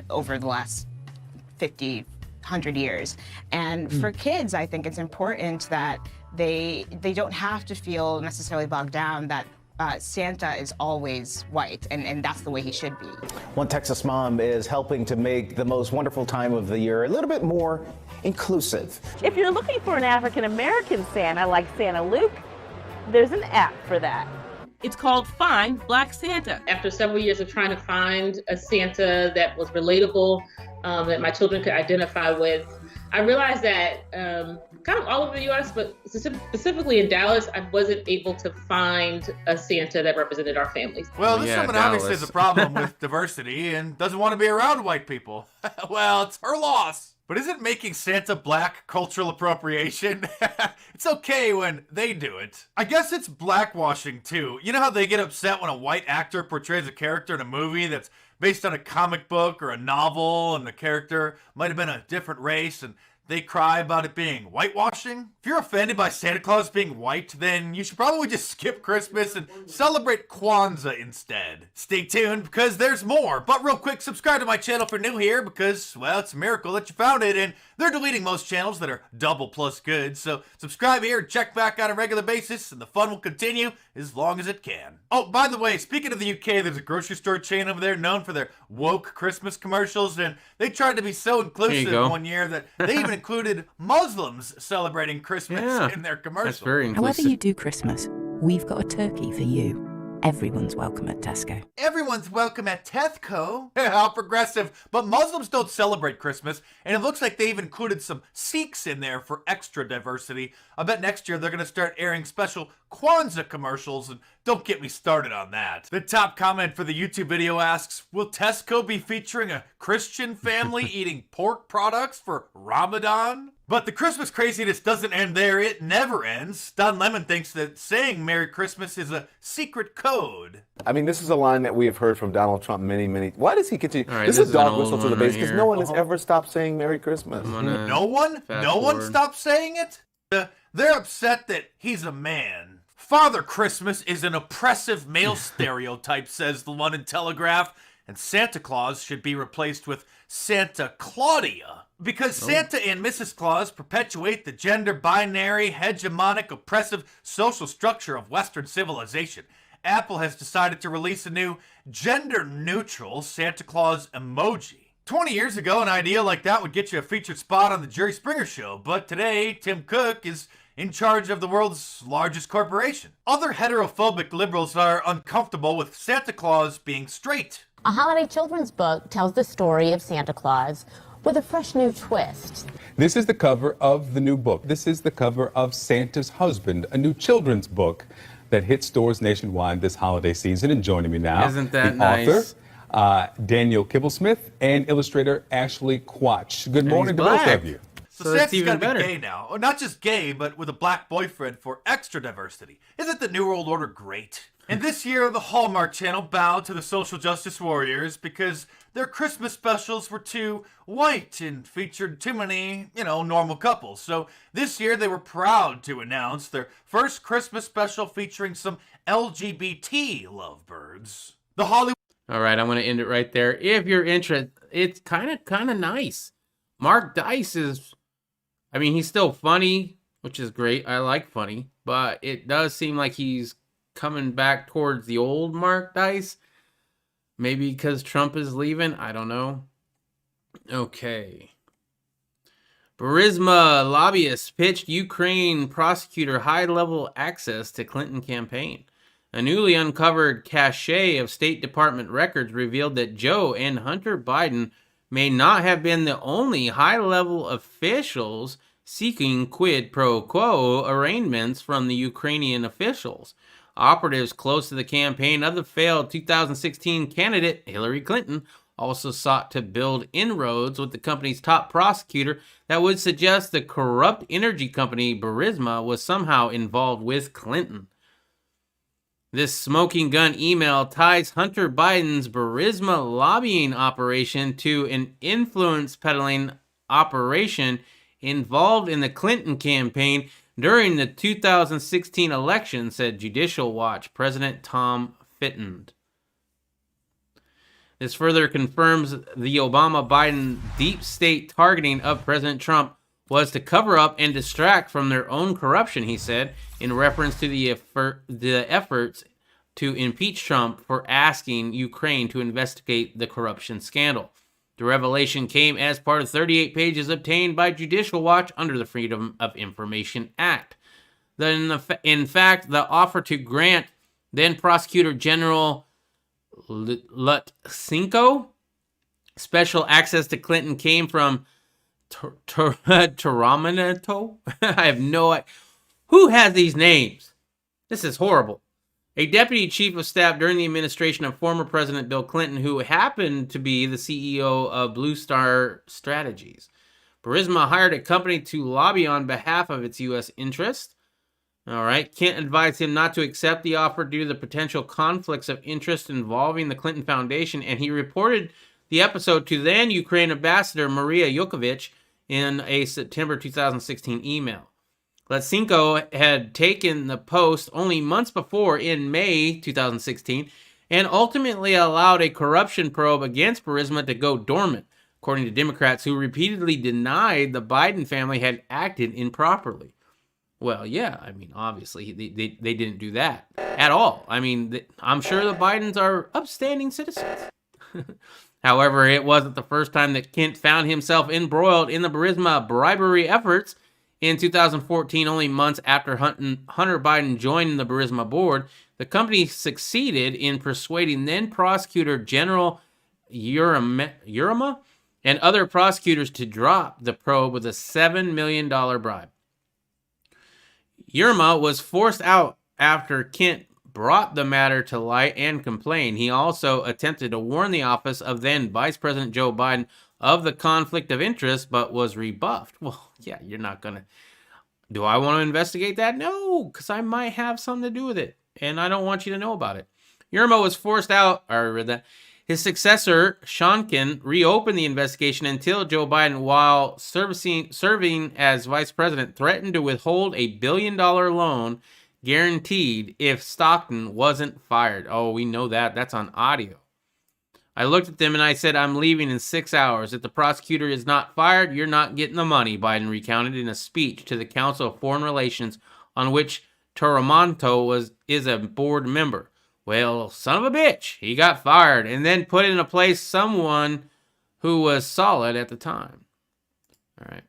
over the last 50, 100 years. And for kids, I think it's important that they don't have to feel necessarily bogged down that Santa is always white, and that's the way he should be. One Texas mom is helping to make the most wonderful time of the year a little bit more inclusive. If you're looking for an African-American Santa like Santa Luke, there's an app for that. It's called Find Black Santa. After several years of trying to find a Santa that was relatable, that my children could identify with, I realized that kind of all over the U.S., but specifically in Dallas, I wasn't able to find a Santa that represented our families. Well, this woman obviously has a problem with diversity and doesn't want to be around white people. Well, it's her loss. But isn't making Santa black cultural appropriation? It's okay when they do it. I guess it's blackwashing too. You know how they get upset when a white actor portrays a character in a movie that's based on a comic book or a novel and the character might have been a different race and they cry about it being whitewashing? If you're offended by Santa Claus being white, then you should probably just skip Christmas and celebrate Kwanzaa instead. Stay tuned because there's more. But real quick, subscribe to my channel if you're new here because, well, it's a miracle that you found it, and they're deleting most channels that are double plus good. So subscribe here and check back on a regular basis, and the fun will continue as long as it can. Oh, by the way, speaking of the UK, there's a grocery store chain over there known for their woke Christmas commercials, and they tried to be so inclusive one year that they even included Muslims celebrating Christmas in their commercials. That's very inclusive. However you do Christmas, we've got a turkey for you. Everyone's welcome at Tesco. Everyone's welcome at Tesco. How progressive. But Muslims don't celebrate Christmas, and it looks like they even included some Sikhs in there for extra diversity. I bet next year they're going to start airing special Kwanzaa commercials, and don't get me started on that. The top comment for the YouTube video asks, will Tesco be featuring a Christian family eating pork products for Ramadan? But the Christmas craziness doesn't end there. It never ends. Don Lemon thinks that saying Merry Christmas is a secret code. I mean, this is a line that we have heard from Donald Trump many. Why does he continue? Right, this is a dog whistle to the base because no one has ever stopped saying Merry Christmas. No one? No one stopped saying it? They're upset that he's a man. Father Christmas is an oppressive male stereotype, says the London Telegraph, and Santa Claus should be replaced with Santa Claudia. Because Santa and Mrs. Claus perpetuate the gender binary, hegemonic, oppressive social structure of Western civilization, Apple has decided to release a new gender-neutral Santa Claus emoji. 20 years ago, an idea like that would get you a featured spot on the Jerry Springer Show, but today, Tim Cook is in charge of the world's largest corporation. Other heterophobic liberals are uncomfortable with Santa Claus being straight. A holiday children's book tells the story of Santa Claus with a fresh new twist. This is the cover of the new book. This is the cover of Santa's Husband, a new children's book that hit stores nationwide this holiday season. And joining me now, Isn't that the nice? author, Daniel Kibblesmith, and illustrator Ashley Quach. Good morning to both of you. So Santa's gotta be gay now. Or not just gay, but with a black boyfriend for extra diversity. Isn't the New World Order great? And this year, the Hallmark Channel bowed to the social justice warriors because their Christmas specials were too white and featured too many, normal couples. So this year, they were proud to announce their first Christmas special featuring some LGBT lovebirds. The Hollywood... All right, I'm going to end it right there. If you're interested, it's kind of nice. Mark Dice is... he's still funny, which is great. I like funny, but it does seem like he's coming back towards the old Mark Dice. Maybe because Trump is leaving. I don't know. Okay. Burisma lobbyists pitched Ukraine prosecutor high-level access to Clinton campaign. A newly uncovered cache of State Department records revealed that Joe and Hunter Biden may not have been the only high-level officials seeking quid pro quo arraignments from the Ukrainian officials. Operatives close to the campaign of the failed 2016 candidate Hillary Clinton also sought to build inroads with the company's top prosecutor that would suggest the corrupt energy company Burisma was somehow involved with Clinton. This smoking gun email ties Hunter Biden's Burisma lobbying operation to an influence peddling operation involved in the Clinton campaign during the 2016 election, said Judicial Watch President Tom Fitton. This further confirms the Obama-Biden deep state targeting of President Trump was to cover up and distract from their own corruption, he said, in reference to the efforts to impeach Trump for asking Ukraine to investigate the corruption scandal. The revelation came as part of 38 pages obtained by Judicial Watch under the Freedom of Information Act. In fact, the offer to grant then Prosecutor General Lutsenko special access to Clinton came from Taraminato. I have no idea. Who has these names? This is horrible. A deputy chief of staff during the administration of former President Bill Clinton, who happened to be the CEO of Blue Star Strategies. Burisma hired a company to lobby on behalf of its U.S. interest. All right. Kent advised him not to accept the offer due to the potential conflicts of interest involving the Clinton Foundation, and he reported the episode to then Ukraine ambassador Maria Yukovich in a September 2016 email. Lutsenko had taken the post only months before in May 2016 and ultimately allowed a corruption probe against Burisma to go dormant, according to Democrats who repeatedly denied the Biden family had acted improperly. Well, yeah, obviously they didn't do that at all. I'm sure the Bidens are upstanding citizens. However, it wasn't the first time that Kent found himself embroiled in the Burisma bribery efforts. In 2014, only months after Hunter Biden joined the Burisma board, the company succeeded in persuading then Prosecutor General Urama and other prosecutors to drop the probe with a $7 million bribe. Urama was forced out after Kent brought the matter to light and complained. He also attempted to warn the office of then Vice President Joe Biden of the conflict of interest, but was rebuffed. Well, yeah, you're not going to... Do I want to investigate that? No, because I might have something to do with it, and I don't want you to know about it. Urama was forced out. I read that. His successor, Shonkin, reopened the investigation until Joe Biden, while serving as vice president, threatened to withhold a $1 billion loan guaranteed if Stockton wasn't fired. Oh, we know that. That's on audio. I looked at them and I said, I'm leaving in 6 hours. If the prosecutor is not fired, you're not getting the money, Biden recounted in a speech to the Council of Foreign Relations on which Toromonto is a board member. Well, son of a bitch, he got fired and then put in a place someone who was solid at the time. All right.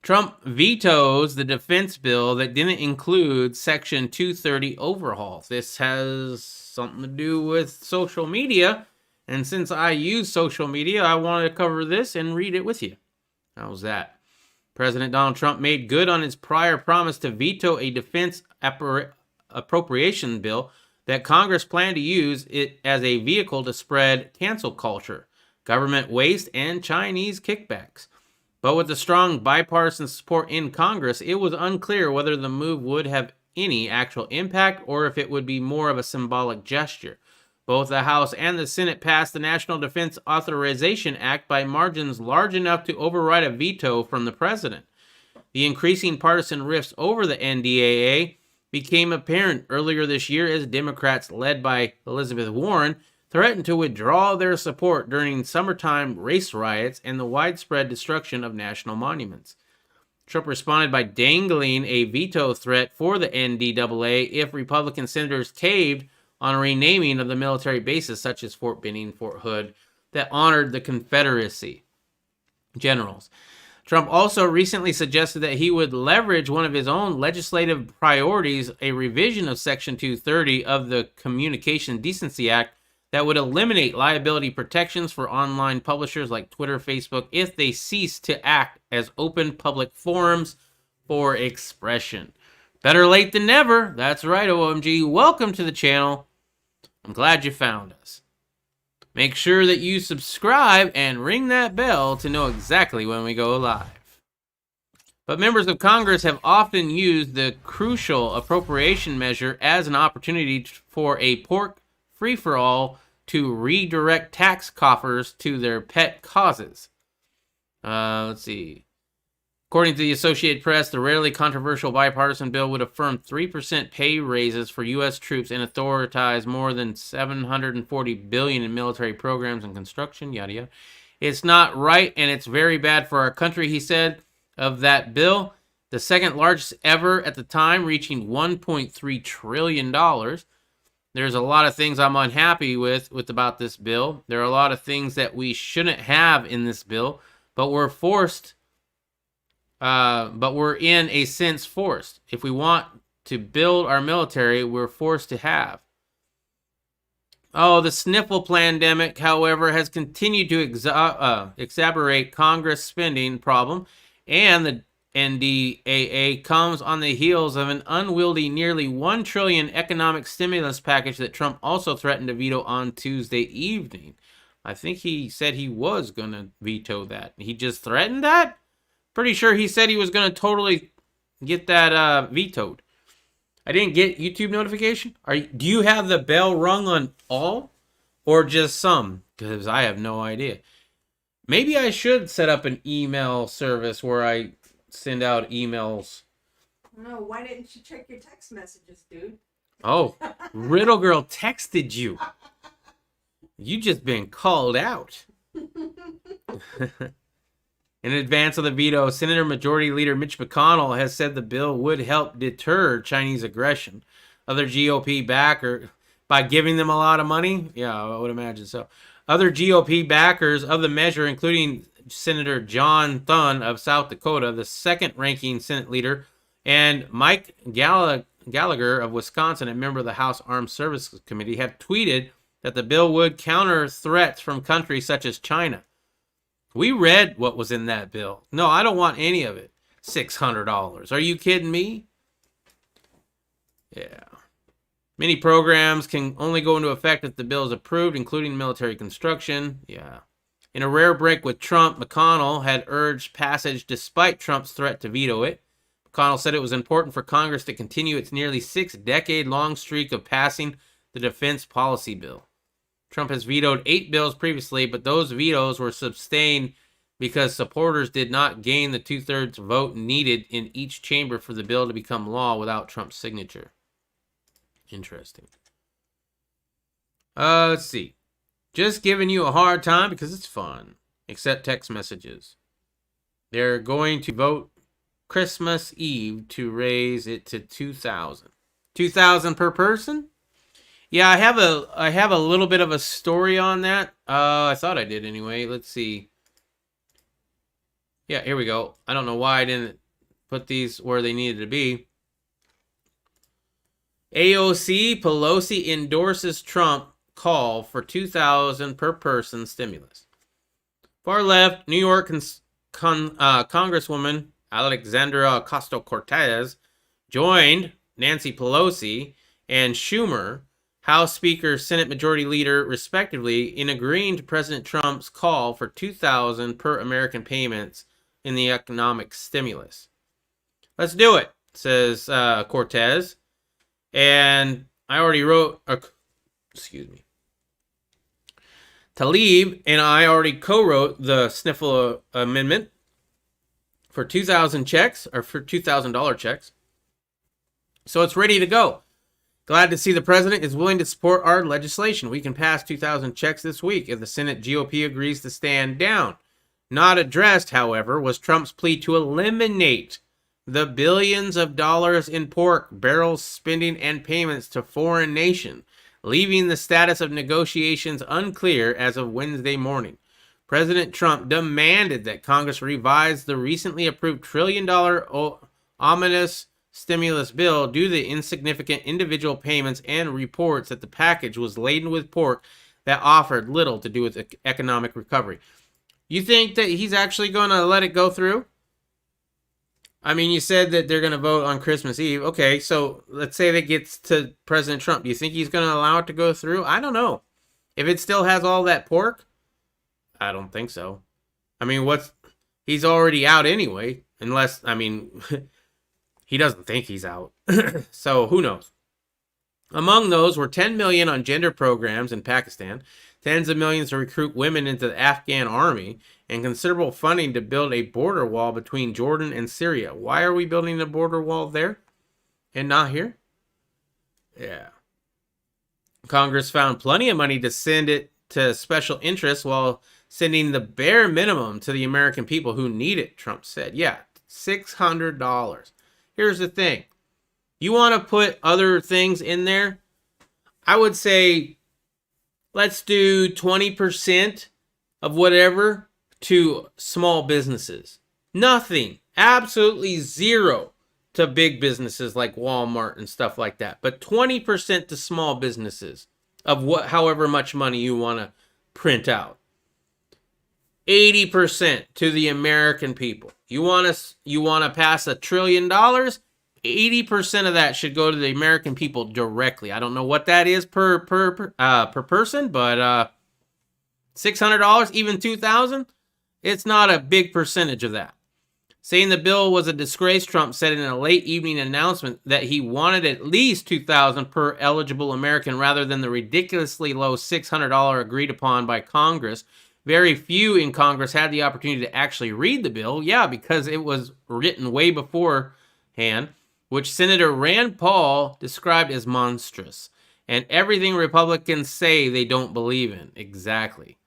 Trump vetoes the defense bill that didn't include Section 230 overhaul. This has something to do with social media, and since I use social media, I wanted to cover this and read it with you. How's that? President Donald Trump made good on his prior promise to veto a defense appropriation bill that Congress planned to use it as a vehicle to spread cancel culture, government waste, and Chinese kickbacks. But with the strong bipartisan support in Congress, it was unclear whether the move would have any actual impact or if it would be more of a symbolic gesture. Both the House and the Senate passed the National Defense Authorization Act by margins large enough to override a veto from the president. The increasing partisan rifts over the NDAA became apparent earlier this year as Democrats, led by Elizabeth Warren, threatened to withdraw their support during summertime race riots and the widespread destruction of national monuments. Trump responded by dangling a veto threat for the NDAA if Republican senators caved on a renaming of the military bases such as Fort Benning, Fort Hood, that honored the Confederacy generals. Trump also recently suggested that he would leverage one of his own legislative priorities, a revision of Section 230 of the Communication Decency Act, that would eliminate liability protections for online publishers like Twitter, Facebook, if they cease to act as open public forums for expression. Better late than never. That's right, OMG. Welcome to the channel. I'm glad you found us. Make sure that you subscribe and ring that bell to know exactly when we go live. But members of Congress have often used the crucial appropriation measure as an opportunity for a pork free-for-all to redirect tax coffers to their pet causes. Let's see. According to the Associated Press, the rarely controversial bipartisan bill would affirm 3% pay raises for U.S. troops and authorize more than $740 billion in military programs and construction, yada yada. It's not right, and it's very bad for our country, he said of that bill, the second largest ever at the time, reaching $1.3 trillion. There's a lot of things I'm unhappy with about this bill. There are a lot of things that we shouldn't have in this bill, but we're forced. But we're in a sense forced. If we want to build our military, we're forced to have. Oh, the sniffle pandemic, however, has continued to exacerbate Congress spending problem, and the NDAA comes on the heels of an unwieldy nearly $1 trillion economic stimulus package that Trump also threatened to veto on Tuesday evening. I think he said he was going to veto that. He just threatened that? Pretty sure he said he was going to totally get that vetoed. I didn't get YouTube notification. Do you have the bell rung on all or just some? Because I have no idea. Maybe I should set up an email service where I send out emails. No, why didn't you check your text messages, dude? Oh, Riddle Girl texted you. You just been called out. In advance of the veto, Senator Majority Leader Mitch McConnell has said the bill would help deter Chinese aggression. Other GOP backers, by giving them a lot of money? Yeah, I would imagine so. Other GOP backers of the measure, including Senator John Thune of South Dakota, the second-ranking Senate leader, and Mike Gallagher of Wisconsin, a member of the House Armed Services Committee, have tweeted that the bill would counter threats from countries such as China. We read what was in that bill. No, I don't want any of it. $600. Are you kidding me? Yeah. Many programs can only go into effect if the bill is approved, including military construction. Yeah. In a rare break with Trump, McConnell had urged passage despite Trump's threat to veto it. McConnell said it was important for Congress to continue its nearly 6-decade-long streak of passing the defense policy bill. Trump has vetoed 8 bills previously, but those vetoes were sustained because supporters did not gain the 2/3 vote needed in each chamber for the bill to become law without Trump's signature. Interesting. Let's see. Just giving you a hard time because it's fun. Accept text messages. They're going to vote Christmas Eve to raise it to $2,000. $2,000 per person? Yeah, I have a little bit of a story on that. I thought I did anyway. Let's see. Yeah, here we go. I don't know why I didn't put these where they needed to be. AOC Pelosi endorses Trump call for $2,000 per person stimulus. Far left, New York Congresswoman Alexandria Ocasio-Cortez joined Nancy Pelosi and Schumer, House Speaker, Senate Majority Leader, respectively, in agreeing to President Trump's call for $2,000 per American payments in the economic stimulus. Let's do it, says Cortez. And I already wrote, excuse me. Tlaib and I already co-wrote the Sniffle Amendment for 2,000 checks, or for $2,000 checks. So it's ready to go. Glad to see the president is willing to support our legislation. We can pass 2,000 checks this week if the Senate GOP agrees to stand down. Not addressed, however, was Trump's plea to eliminate the billions of dollars in pork barrels spending and payments to foreign nations, leaving the status of negotiations unclear as of Wednesday morning. President Trump demanded that Congress revise the recently approved trillion-dollar ominous stimulus bill due to the insignificant individual payments and reports that the package was laden with pork that offered little to do with economic recovery. You think that he's actually going to let it go through? I mean, you said that they're going to vote on Christmas Eve. Okay, so let's say that gets to President Trump. Do you think he's going to allow it to go through? I don't know. If it still has all that pork, I don't think so. I mean, he's already out anyway, unless, I mean, he doesn't think he's out. So who knows? Among those were $10 million on gender programs in Pakistan, tens of millions to recruit women into the Afghan army, and considerable funding to build a border wall between Jordan and Syria. Why are we building a border wall there and not here? Yeah. Congress found plenty of money to send it to special interests while sending the bare minimum to the American people who need it, Trump said. Yeah, $600. Here's the thing. You want to put other things in there? I would say let's do 20% of whatever to small businesses. Nothing. Absolutely zero to big businesses like Walmart and stuff like that. But 20% to small businesses of however much money you want to print out. 80% to the American people. You want to pass $1 trillion? 80% of that should go to the American people directly. I don't know what that is per person, but $600, even $2,000, it's not a big percentage of that. Saying the bill was a disgrace, Trump said in a late evening announcement that he wanted at least $2,000 per eligible American rather than the ridiculously low $600 agreed upon by Congress. Very few in Congress had the opportunity to actually read the bill. Yeah, because it was written way beforehand, which Senator Rand Paul described as monstrous. And everything Republicans say they don't believe in. Exactly.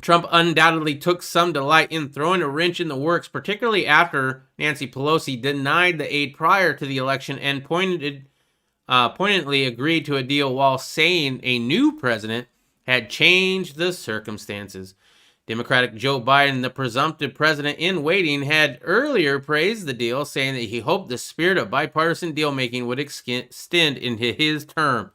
Trump undoubtedly took some delight in throwing a wrench in the works, particularly after Nancy Pelosi denied the aid prior to the election and pointedly agreed to a deal while saying a new president had changed the circumstances. Democratic Joe Biden, the presumptive president in waiting, had earlier praised the deal, saying that he hoped the spirit of bipartisan deal-making would extend into his term.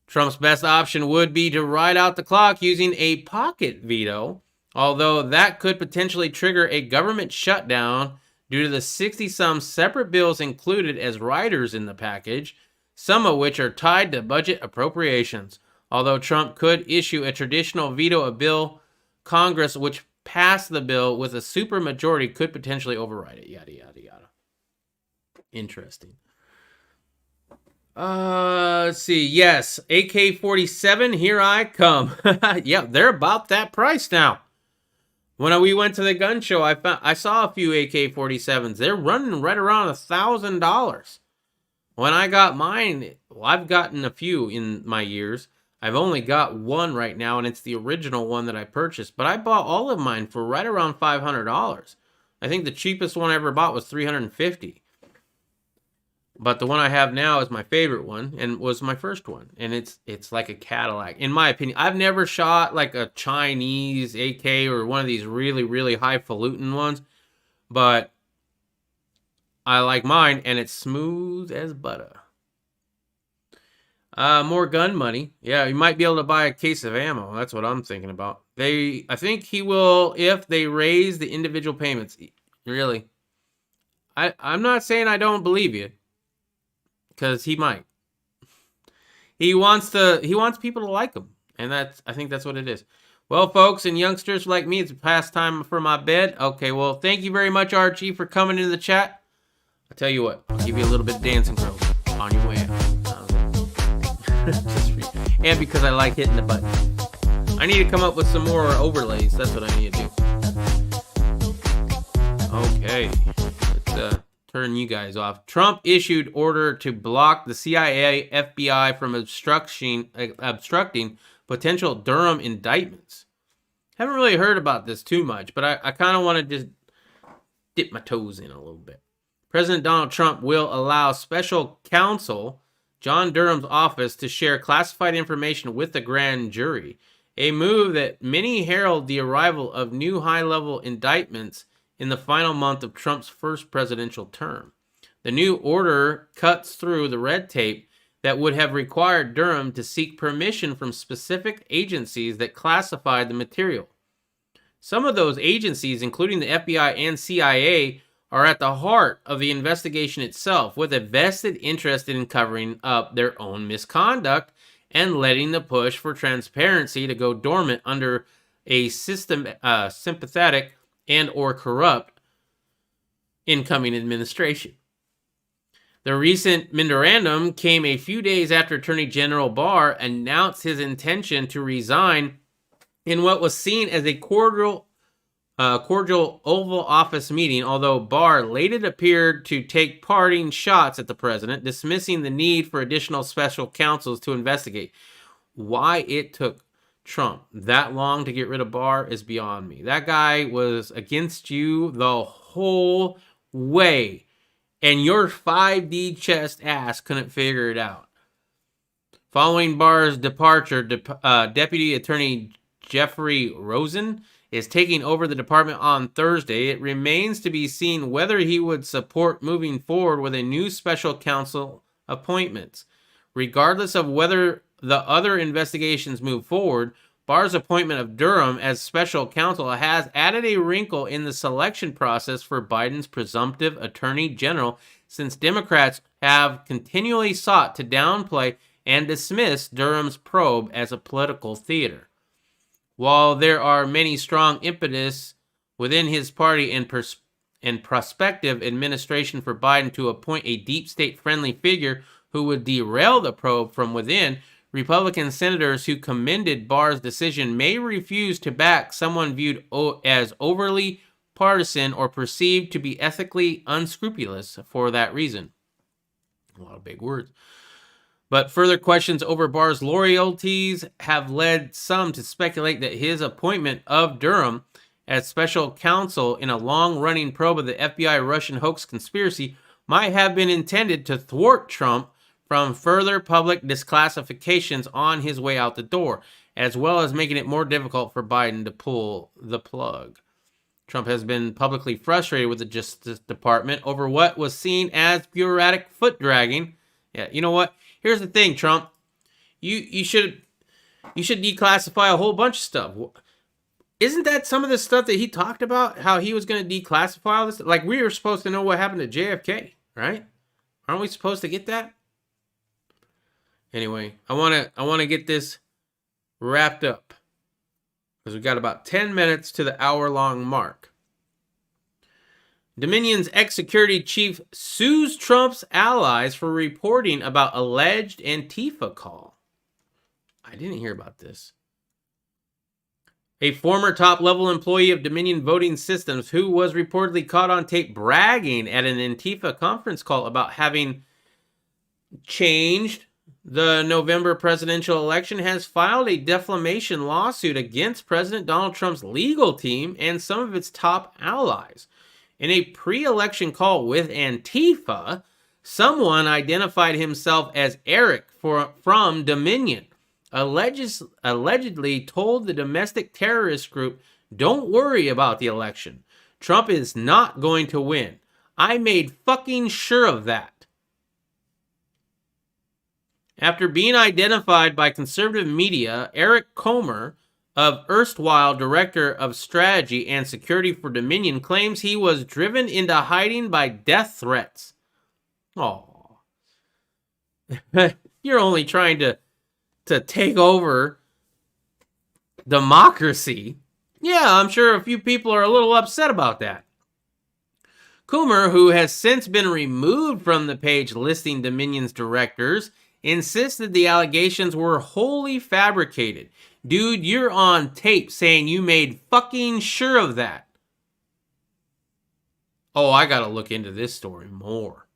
Trump's best option would be to ride out the clock using a pocket veto, although that could potentially trigger a government shutdown due to the 60-some separate bills included as riders in the package, some of which are tied to budget appropriations. Although Trump could issue a traditional veto of bill, Congress, which passed the bill with a supermajority, could potentially override it. Yada, yada, yada. Interesting. Let's see. Yes, AK-47, here I come. Yeah, they're about that price now. When we went to the gun show, I saw a few AK-47s. They're running right around $1,000. When I got mine, well, I've gotten a few in my years. I've only got one right now, and it's the original one that I purchased. But I bought all of mine for right around $500. I think the cheapest one I ever bought was $350. But the one I have now is my favorite one, and was my first one. And it's like a Cadillac, in my opinion. I've never shot like a Chinese AK or one of these really, really highfalutin ones, but I like mine, and it's smooth as butter. More gun money. Yeah, you might be able to buy a case of ammo. That's what I'm thinking about. I think he will if they raise the individual payments. Really. I'm not saying I don't believe you, because he might. He wants people to like him, and I think that's what it is. Well, folks and youngsters like me, it's past time for my bed. Okay, well, thank you very much, Archie, for coming into the chat. I'll tell you what, I'll give you a little bit of Dancing Girls on your way out. And because I like hitting the button. I need to come up with some more overlays. That's what I need to do. Okay, let's turn you guys off. Trump issued order to block the CIA, FBI from obstructing potential Durham indictments. Haven't really heard about this too much, but I kind of want to just dip my toes in a little bit. President Donald Trump will allow special counsel John Durham's office to share classified information with the grand jury, a move that many herald the arrival of new high-level indictments in the final month of Trump's first presidential term. The new order cuts through the red tape that would have required Durham to seek permission from specific agencies that classified the material. Some of those agencies, including the FBI and CIA, are at the heart of the investigation itself, with a vested interest in covering up their own misconduct and letting the push for transparency to go dormant under a sympathetic and or corrupt incoming administration. The recent memorandum came a few days after Attorney General Barr announced his intention to resign in what was seen as a cordial Oval Office meeting, although Barr later appeared to take parting shots at the president, dismissing the need for additional special counsels to investigate. Why it took Trump that long to get rid of Barr is beyond me. That guy was against you the whole way, and your 5D chest ass couldn't figure it out. Following Barr's departure, Deputy Attorney Jeffrey Rosen is taking over the department on Thursday. It remains to be seen whether he would support moving forward with a new special counsel appointments. Regardless of whether the other investigations move forward, Barr's appointment of Durham as special counsel has added a wrinkle in the selection process for Biden's presumptive attorney general, since Democrats have continually sought to downplay and dismiss Durham's probe as a political theater. While there are many strong impetus within his party and prospective administration for Biden to appoint a deep state-friendly figure who would derail the probe from within, Republican senators who commended Barr's decision may refuse to back someone viewed as overly partisan or perceived to be ethically unscrupulous for that reason. A lot of big words. But further questions over Barr's loyalties have led some to speculate that his appointment of Durham as special counsel in a long-running probe of the FBI Russian hoax conspiracy might have been intended to thwart Trump from further public disclassifications on his way out the door, as well as making it more difficult for Biden to pull the plug. Trump has been publicly frustrated with the Justice Department over what was seen as bureaucratic foot-dragging. Yeah, you know what? Here's the thing, Trump. You should declassify a whole bunch of stuff. Isn't that some of the stuff that he talked about? How he was going to declassify all this? Like, we were supposed to know what happened to JFK, right? Aren't we supposed to get that? Anyway, I want to get this wrapped up because we've got about 10 minutes to the hour-long mark. Dominion's ex-security chief sues Trump's allies for reporting about alleged Antifa call. I didn't hear about this. a former top-level employee of Dominion Voting Systems who was reportedly caught on tape bragging at an Antifa conference call about having changed the November presidential election, has filed a defamation lawsuit against President Donald Trump's legal team and some of its top allies. In a pre-election call with Antifa, someone identified himself as Eric from Dominion, allegedly told the domestic terrorist group, "Don't worry about the election. Trump is not going to win. I made fucking sure of that." After being identified by conservative media, Eric Comer, of erstwhile Director of Strategy and Security for Dominion, claims he was driven into hiding by death threats. Oh, you're only trying to take over democracy. Yeah, I'm sure a few people are a little upset about that. Coomer, who has since been removed from the page listing Dominion's directors, insisted the allegations were wholly fabricated. Dude, you're on tape saying you made fucking sure of that. Oh, I gotta look into this story more.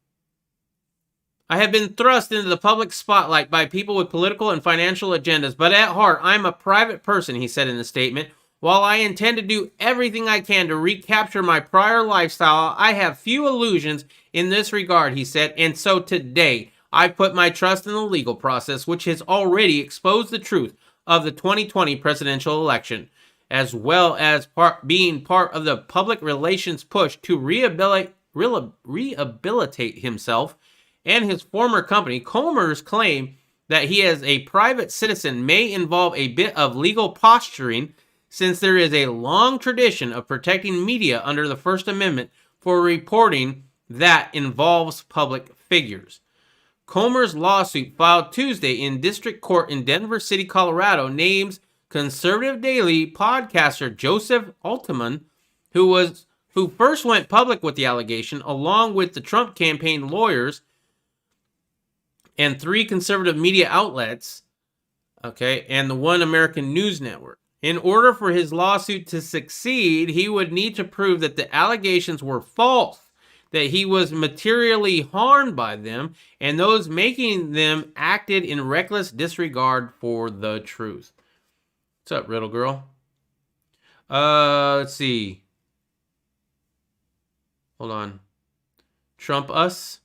I have been thrust into the public spotlight by people with political and financial agendas, but at heart, I'm a private person, he said in the statement. While I intend to do everything I can to recapture my prior lifestyle, I have few illusions in this regard, he said, and so today, I put my trust in the legal process, which has already exposed the truth of the 2020 presidential election, as well as being part of the public relations push to rehabilitate himself and his former company. Comer's claim that he is a private citizen may involve a bit of legal posturing, since there is a long tradition of protecting media under the First Amendment for reporting that involves public figures. Comer's lawsuit, filed Tuesday in district court in Denver City, Colorado, names conservative daily podcaster Joseph Altman, who first went public with the allegation, along with the Trump campaign lawyers and 3 conservative media outlets, and the One American News Network. In order for his lawsuit to succeed, he would need to prove that the allegations were false, that he was materially harmed by them, and those making them acted in reckless disregard for the truth. What's up, Riddle Girl? Let's see. Hold on. Trump us?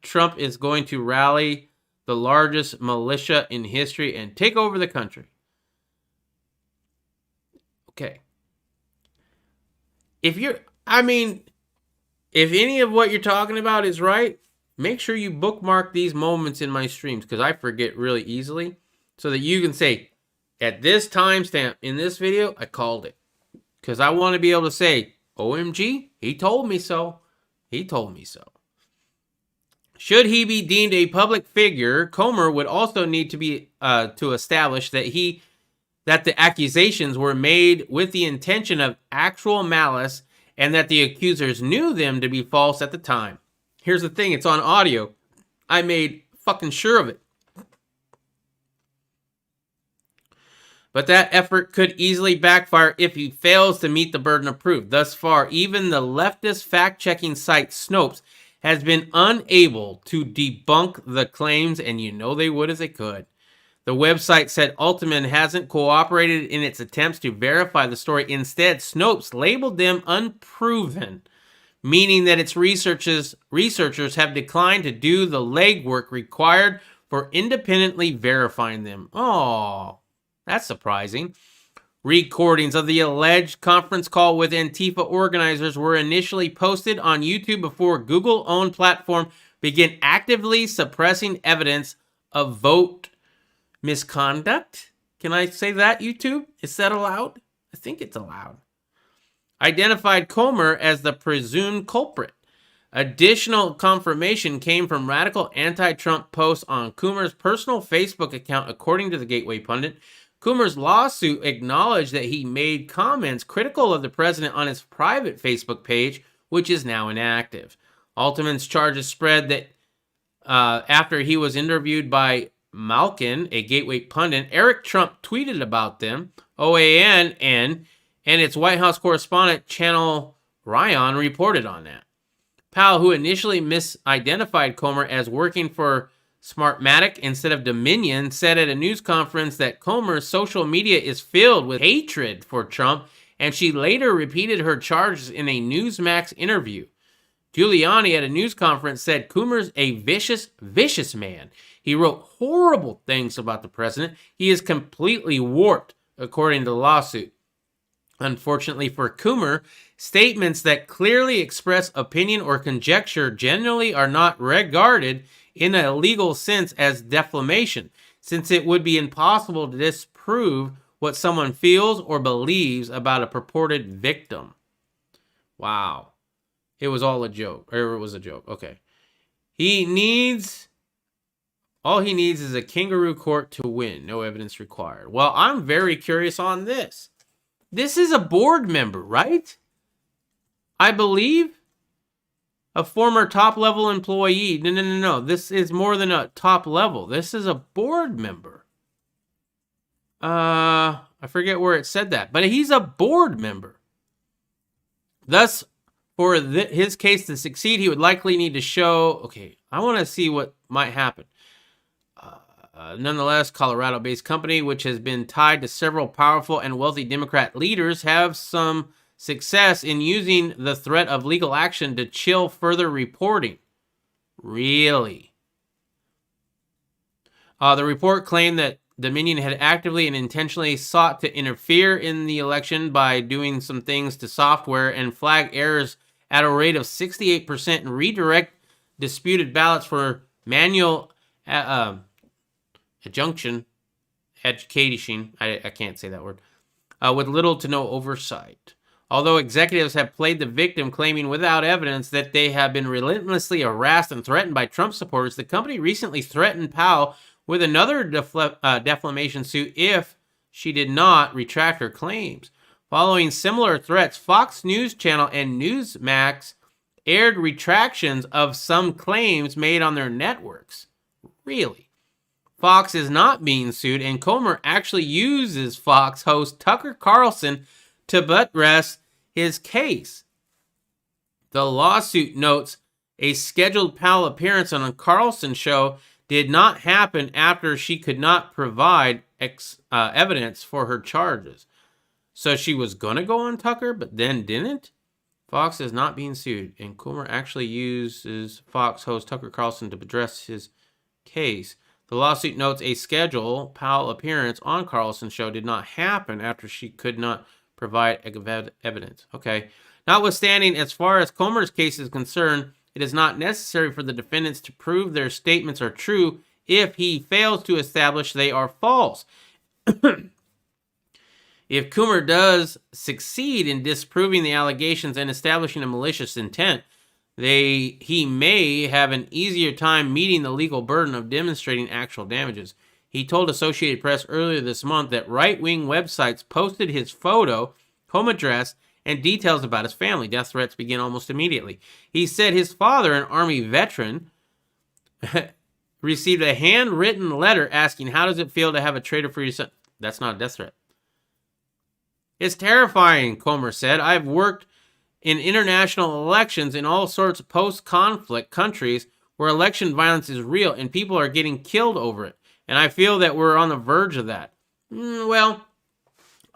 Trump is going to rally the largest militia in history and take over the country. Okay. If any of what you're talking about is right, make sure you bookmark these moments in my streams, because I forget really easily, so that you can say, at this timestamp in this video, I called it. Because I want to be able to say, OMG, he told me so. He told me so. Should he be deemed a public figure, Comer would also need to be to establish that the accusations were made with the intention of actual malice and that the accusers knew them to be false at the time. Here's the thing, it's on audio. I made fucking sure of it. But that effort could easily backfire if he fails to meet the burden of proof. Thus far, even the leftist fact-checking site Snopes has been unable to debunk the claims, and you know they would if they could. The website said Altman hasn't cooperated in its attempts to verify the story. Instead, Snopes labeled them unproven, meaning that its researchers have declined to do the legwork required for independently verifying them. Oh, that's surprising. Recordings of the alleged conference call with Antifa organizers were initially posted on YouTube before Google-owned platform began actively suppressing evidence of vote misconduct. Can I say that, YouTube? Is that allowed? I think it's allowed. Identified Comer as the presumed culprit. Additional confirmation came from radical anti-Trump posts on Coomer's personal Facebook account, according to the Gateway Pundit. Coomer's lawsuit acknowledged that he made comments critical of the president on his private Facebook page, which is now inactive. Altman's charges spread that after he was interviewed by Malkin, a Gateway pundit, Eric Trump tweeted about them. OANN and its White House correspondent Channel Ryan reported on that. Powell, who initially misidentified Comer as working for Smartmatic instead of Dominion, said at a news conference that Comer's social media is filled with hatred for Trump, and she later repeated her charges in a Newsmax interview. Giuliani at a news conference said Comer's a vicious, vicious man. He wrote horrible things about the president. He is completely warped, according to the lawsuit. Unfortunately for Comer, statements that clearly express opinion or conjecture generally are not regarded in a legal sense as defamation, since it would be impossible to disprove what someone feels or believes about a purported victim. Wow. It was all a joke. Or it was a joke. Okay. All he needs is a kangaroo court to win. No evidence required. Well, I'm very curious on this. This is a board member, right? I believe a former top-level employee. No. This is more than a top level. This is a board member. I forget where it said that, but he's a board member. Thus, for his case to succeed, he would likely need to show... Okay, I want to see what might happen. Nonetheless, Colorado-based company, which has been tied to several powerful and wealthy Democrat leaders, have some success in using the threat of legal action to chill further reporting. Really? The report claimed that Dominion had actively and intentionally sought to interfere in the election by doing some things to software and flag errors at a rate of 68% and redirect disputed ballots for manual education, I can't say that word, with little to no oversight. Although executives have played the victim, claiming without evidence that they have been relentlessly harassed and threatened by Trump supporters, the company recently threatened Powell with another defamation suit if she did not retract her claims. Following similar threats, Fox News Channel and Newsmax aired retractions of some claims made on their networks. Really? Fox is not being sued, and Comer actually uses Fox host Tucker Carlson to buttress his case. The lawsuit notes a scheduled Powell appearance on a Carlson show did not happen after she could not provide evidence for her charges. So she was going to go on Tucker, but then didn't? Fox is not being sued, and Comer actually uses Fox host Tucker Carlson to address his case. The lawsuit notes a scheduled Powell appearance on Carlson's show did not happen after she could not provide evidence. Okay. Notwithstanding, as far as Comer's case is concerned, it is not necessary for the defendants to prove their statements are true if he fails to establish they are false. If Comer does succeed in disproving the allegations and establishing a malicious intent, he may have an easier time meeting the legal burden of demonstrating actual damages. He told Associated Press earlier this month that right-wing websites posted his photo, home address, and details about his family. Death threats begin almost immediately. He said his father, an Army veteran, received a handwritten letter asking, "How does it feel to have a traitor for your son?" That's not a death threat. It's terrifying, Comer said. I've worked in international elections in all sorts of post-conflict countries where election violence is real and people are getting killed over it. And I feel that we're on the verge of that. Well,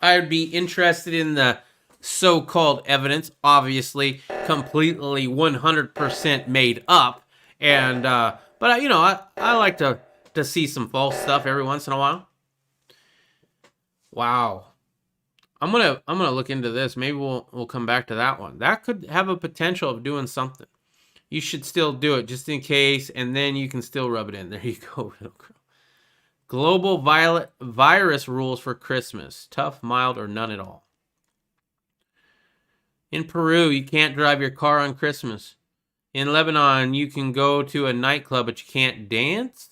I'd be interested in the so-called evidence, obviously completely 100% made up. And but I like to see some false stuff every once in a while. Wow. I'm gonna look into this. Maybe we'll come back to that one. That could have a potential of doing something. You should still do it just in case, and then you can still rub it in. There you go. Global virus rules for Christmas: tough, mild, or none at all. In Peru, you can't drive your car on Christmas. In Lebanon, you can go to a nightclub, but you can't dance.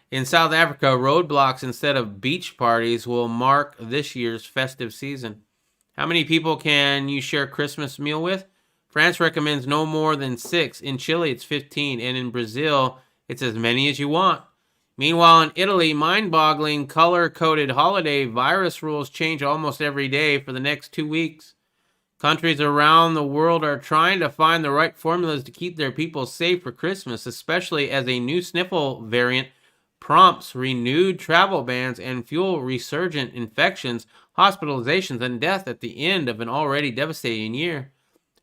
In South Africa, roadblocks instead of beach parties will mark this year's festive season. How many people can you share Christmas meal with? France recommends no more than 6. In Chile, it's 15. And in Brazil, it's as many as you want. Meanwhile, in Italy, mind-boggling color-coded holiday virus rules change almost every day for the next 2 weeks. Countries around the world are trying to find the right formulas to keep their people safe for Christmas, especially as a new sniffle variant prompts renewed travel bans and fuel resurgent infections, hospitalizations, and death at the end of an already devastating year.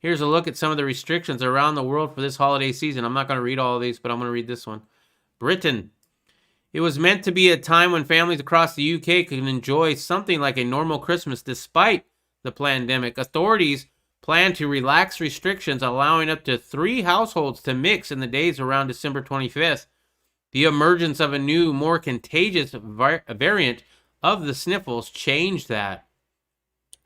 Here's a look at some of the restrictions around the world for this holiday season. I'm not going to read all of these, but I'm going to read this one. Britain. It was meant to be a time when families across the UK could enjoy something like a normal Christmas despite the pandemic. Authorities plan to relax restrictions, allowing up to 3 households to mix in the days around December 25th. The emergence of a new, more contagious variant of the sniffles changed that.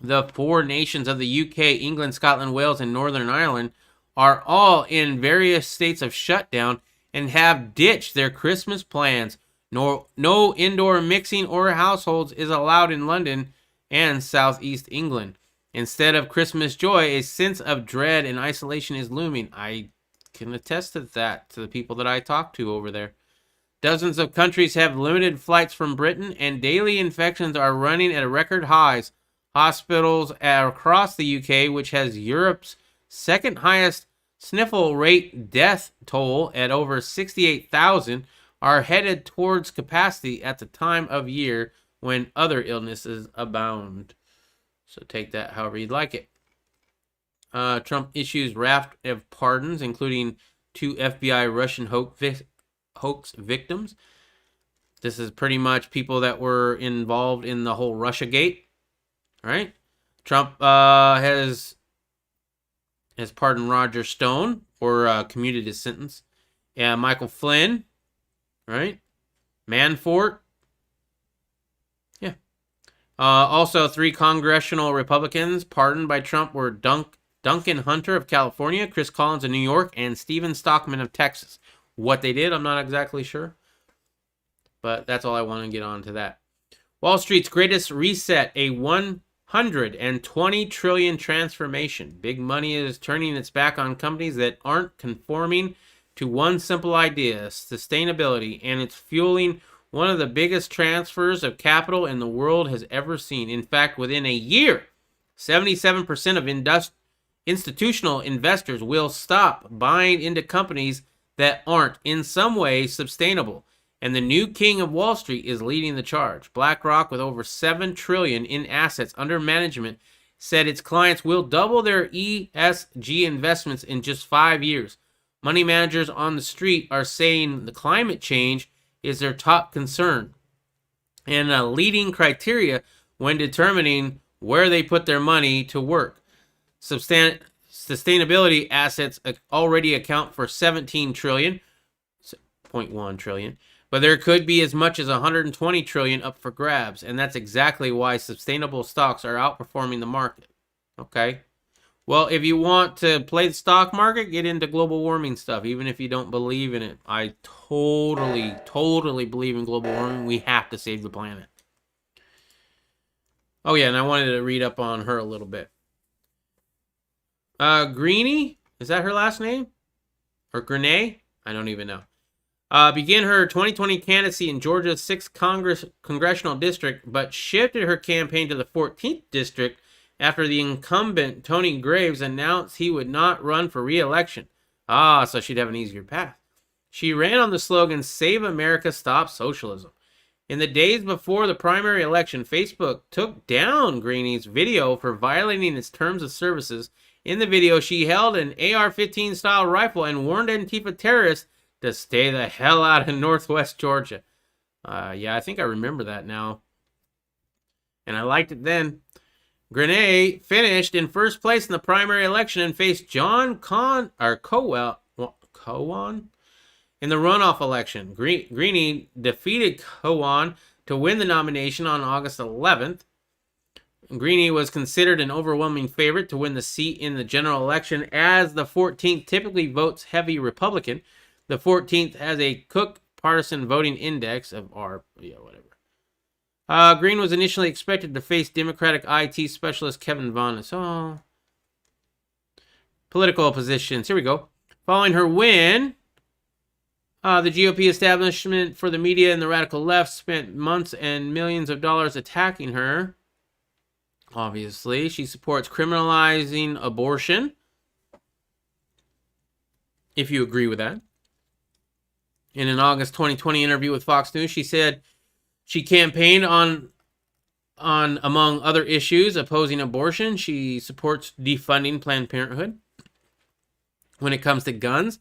The 4 nations of the UK, England, Scotland, Wales, and Northern Ireland are all in various states of shutdown and have ditched their Christmas plans. No indoor mixing or households is allowed in London and southeast England. Instead of Christmas joy, a sense of dread and isolation is looming. I can attest to that, to the people that I talk to over there. Dozens of countries have limited flights from Britain, and daily infections are running at record highs. Hospitals across the UK, which has Europe's second highest sniffle rate death toll at over 68,000, are headed towards capacity at the time of year when other illnesses abound. So take that however you'd like it. Trump issues raft of pardons, including 2 FBI Russian hoax victims. This is pretty much people that were involved in the whole Russiagate. All right. Trump has pardoned Roger Stone or commuted his sentence. Michael Flynn. Right? Manafort. Yeah. Also, 3 congressional Republicans pardoned by Trump were Duncan Hunter of California, Chris Collins of New York, and Stephen Stockman of Texas. What they did, I'm not exactly sure. But that's all I want to get on to that. Wall Street's greatest reset, a 120 trillion transformation. Big money is turning its back on companies that aren't conforming to one simple idea, sustainability, and it's fueling one of the biggest transfers of capital in the world has ever seen. In fact, within a year, 77% of institutional investors will stop buying into companies that aren't in some way sustainable. And the new king of Wall Street is leading the charge. BlackRock, with over $7 trillion in assets under management, said its clients will double their ESG investments in just 5 years. Money managers on the street are saying the climate change is their top concern and a leading criteria when determining where they put their money to work. Sustainability assets already account for 17 trillion, 0.1 trillion, but there could be as much as 120 trillion up for grabs, and that's exactly why sustainable stocks are outperforming the market. Okay? Well, if you want to play the stock market, get into global warming stuff, even if you don't believe in it. I totally believe in global warming. We have to save the planet. Oh, yeah, and I wanted to read up on her a little bit. Greenie, is that her last name? Or Grenay? I don't even know. Began her 2020 candidacy in Georgia's 6th congressional district, but shifted her campaign to the 14th district after the incumbent Tony Graves announced he would not run for re-election. So she'd have an easier path. She ran on the slogan, "Save America, Stop Socialism." In the days before the primary election, Facebook took down Greenie's video for violating its terms of services. In the video, she held an AR-15 style rifle and warned Antifa terrorists to stay the hell out of Northwest Georgia. Yeah, I think I remember that now. And I liked it then. Grenay finished in first place in the primary election and faced John Cowan in the runoff election. Greenie defeated Cowan to win the nomination on August 11th. Greenie was considered an overwhelming favorite to win the seat in the general election, as the 14th typically votes heavy Republican. The 14th has a Cook partisan voting index of whatever. Green was initially expected to face Democratic IT specialist Kevin Vaughn. Political positions. Here we go. Following her win, The GOP establishment for the media and the radical left spent months and millions of dollars attacking her. Obviously, she supports criminalizing abortion, if you agree with that. In an August 2020 interview with Fox News, she said she campaigned on among other issues, opposing abortion. She supports defunding Planned Parenthood. When it comes to guns,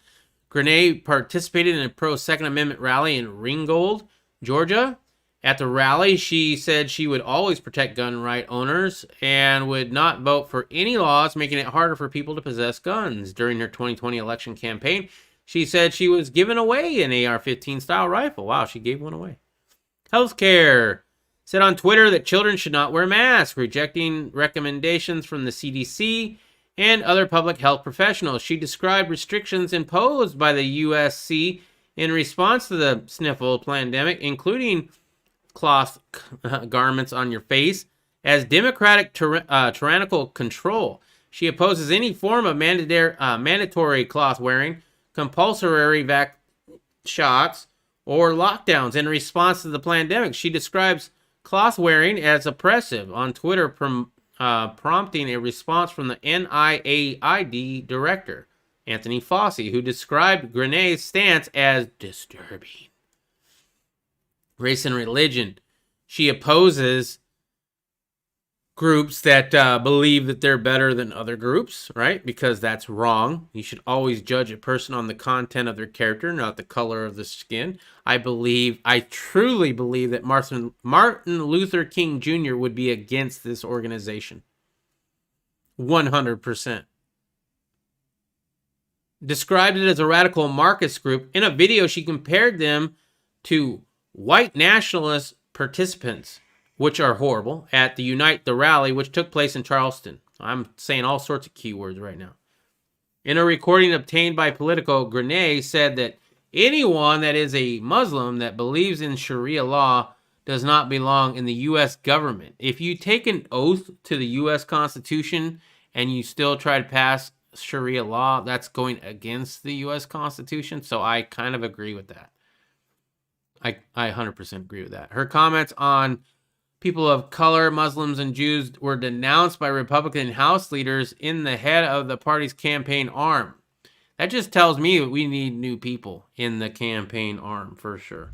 Grenay participated in a pro-Second Amendment rally in Ringgold, Georgia. At the rally, she said she would always protect gun right owners and would not vote for any laws making it harder for people to possess guns. During her 2020 election campaign, she said she was giving away an AR-15 style rifle. Wow, she gave one away. Healthcare. Said on Twitter that children should not wear masks, rejecting recommendations from the CDC and other public health professionals. She described restrictions imposed by the USC in response to the sniffle pandemic, including cloth garments on your face, as democratic tyrannical control. She opposes any form of mandatory cloth wearing, compulsory vac shots, or lockdowns in response to the pandemic. She describes cloth wearing as oppressive on Twitter, prompting a response from the NIAID director, Anthony Fauci, who described Grenay's stance as disturbing. Race and religion. She opposes groups that believe that they're better than other groups, right? Because that's wrong. You should always judge a person on the content of their character, not the color of the skin. I truly believe that Martin Luther King Jr. would be against this organization. 100%. Described it as a radical Marxist group. In a video, she compared them to white nationalist participants, which are horrible, at the Unite the Rally, which took place in Charleston. I'm saying all sorts of keywords right now. In a recording obtained by Politico, Grenay said that anyone that is a Muslim that believes in Sharia law does not belong in the U.S. government. If you take an oath to the U.S. Constitution and you still try to pass Sharia law, that's going against the U.S. Constitution. So I kind of agree with that. I 100% agree with that. Her comments on people of color, Muslims, and Jews were denounced by Republican House leaders in the head of the party's campaign arm. That just tells me that we need new people in the campaign arm for sure.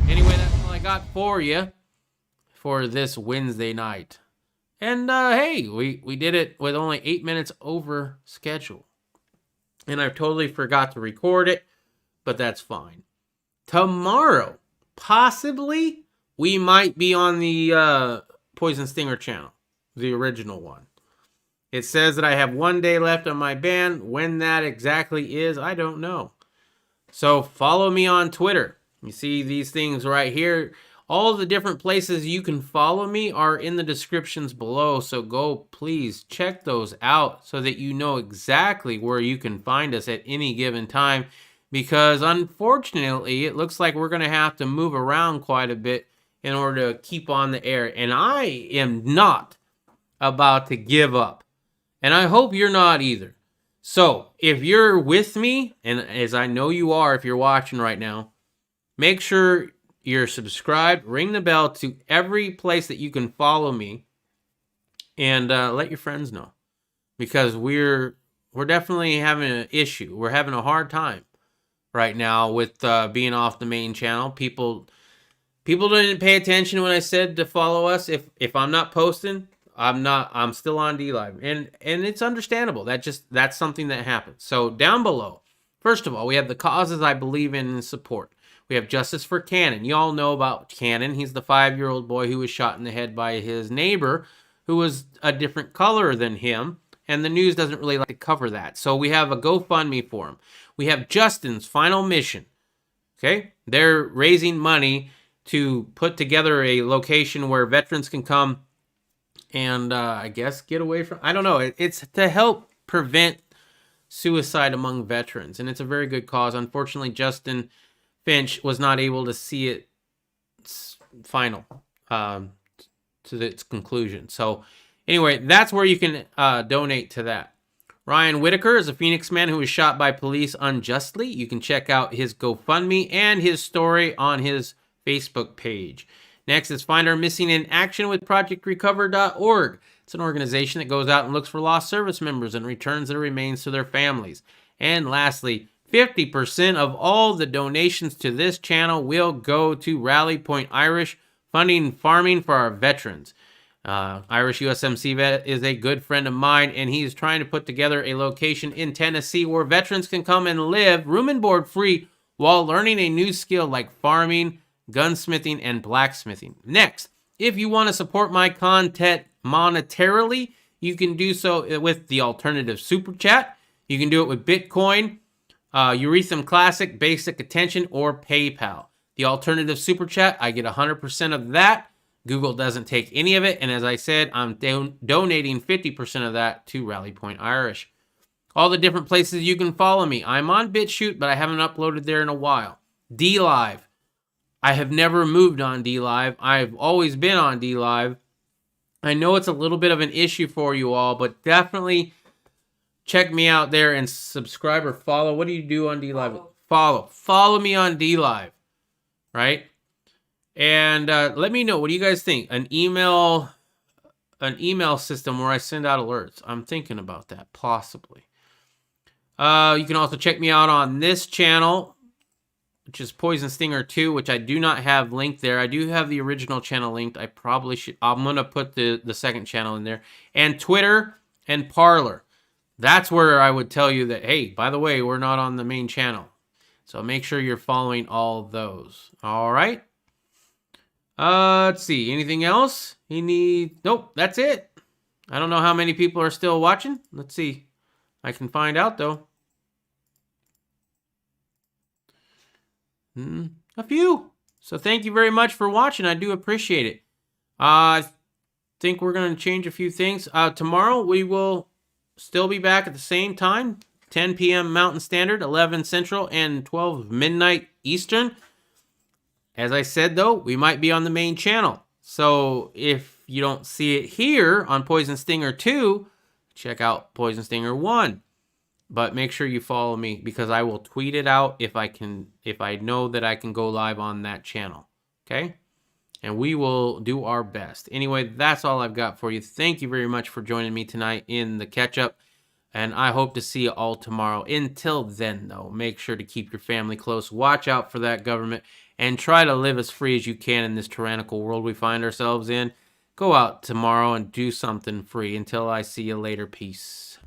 Anyway, that's all I got for you for this Wednesday night. And hey, we did it with only 8 minutes over schedule. And I totally forgot to record it, but that's fine. Tomorrow, possibly, we might be on the Poison Stinger channel, the original one. It says that I have 1 day left on my ban. When that exactly is, I don't know. So follow me on Twitter. You see these things right here. All the different places you can follow me are in the descriptions below. So go, please, check those out so that you know exactly where you can find us at any given time. Because unfortunately, it looks like we're going to have to move around quite a bit in order to keep on the air. And I am not about to give up. And I hope you're not either. So if you're with me, and as I know you are if you're watching right now, make sure you're subscribed, ring the bell to every place that you can follow me, and let your friends know. Because we're definitely having an issue. We're having a hard time right now with being off the main channel. People didn't pay attention when I said to follow us. If I'm not posting, I'm still on DLive. And it's understandable. That's something that happens. So down below, first of all, we have the causes I believe in and support. We have justice for Cannon. You all know about Cannon. He's the 5-year-old boy who was shot in the head by his neighbor who was a different color than him. And the news doesn't really like to cover that. So we have a GoFundMe for him. We have Justin's Final Mission. Okay? They're raising money to put together a location where veterans can come and I guess get away from... I don't know. It's to help prevent suicide among veterans. And it's a very good cause. Unfortunately, Justin Finch was not able to see it final to its conclusion. So anyway, that's where you can donate to that. Ryan Whitaker is a Phoenix man who was shot by police unjustly. You can check out his GoFundMe and his story on his Facebook page. Next is Find Our Missing in Action with ProjectRecover.org. It's an organization that goes out and looks for lost service members and returns their remains to their families. And lastly, 50% of all the donations to this channel will go to Rally Point Irish, funding farming for our veterans. Irish USMC vet is a good friend of mine, and he's trying to put together a location in Tennessee where veterans can come and live room and board free while learning a new skill like farming, gunsmithing, and blacksmithing. Next, if you want to support my content monetarily, you can do so with the alternative Super Chat. You can do it with Bitcoin, Erethreum Classic, Basic Attention, or PayPal. The alternative Super Chat, I get 100% of that. Google doesn't take any of it. And as I said, I'm donating 50% of that to Rally Point Irish. All the different places you can follow me. I'm on BitChute, but I haven't uploaded there in a while. DLive. I have never moved on DLive. I've always been on DLive. I know it's a little bit of an issue for you all, but definitely check me out there and subscribe or follow. What do you do on DLive? Follow me on DLive, right? And let me know, what do you guys think? An email system where I send out alerts. I'm thinking about that, possibly. You can also check me out on this channel, which is Poison Stinger 2, which I do not have linked there. I do have the original channel linked. I probably should. I'm going to put the second channel in there. And Twitter and Parler. That's where I would tell you that, hey, by the way, we're not on the main channel. So make sure you're following all those. All right. Let's see. Anything else? Nope, that's it. I don't know how many people are still watching. Let's see. I can find out, though. A few. So thank you very much for watching. I do appreciate it. I think we're going to change a few things. Tomorrow we will still be back at the same time. 10 p.m. Mountain Standard, 11 Central, and 12 midnight Eastern. As I said, though, we might be on the main channel. So if you don't see it here on Poison Stinger 2, check out Poison Stinger 1. But make sure you follow me because I will tweet it out if I know that I can go live on that channel. Okay? And we will do our best. Anyway, that's all I've got for you. Thank you very much for joining me tonight in the catch-up. And I hope to see you all tomorrow. Until then, though, make sure to keep your family close. Watch out for that government. And try to live as free as you can in this tyrannical world we find ourselves in. Go out tomorrow and do something free. Until I see you later, peace.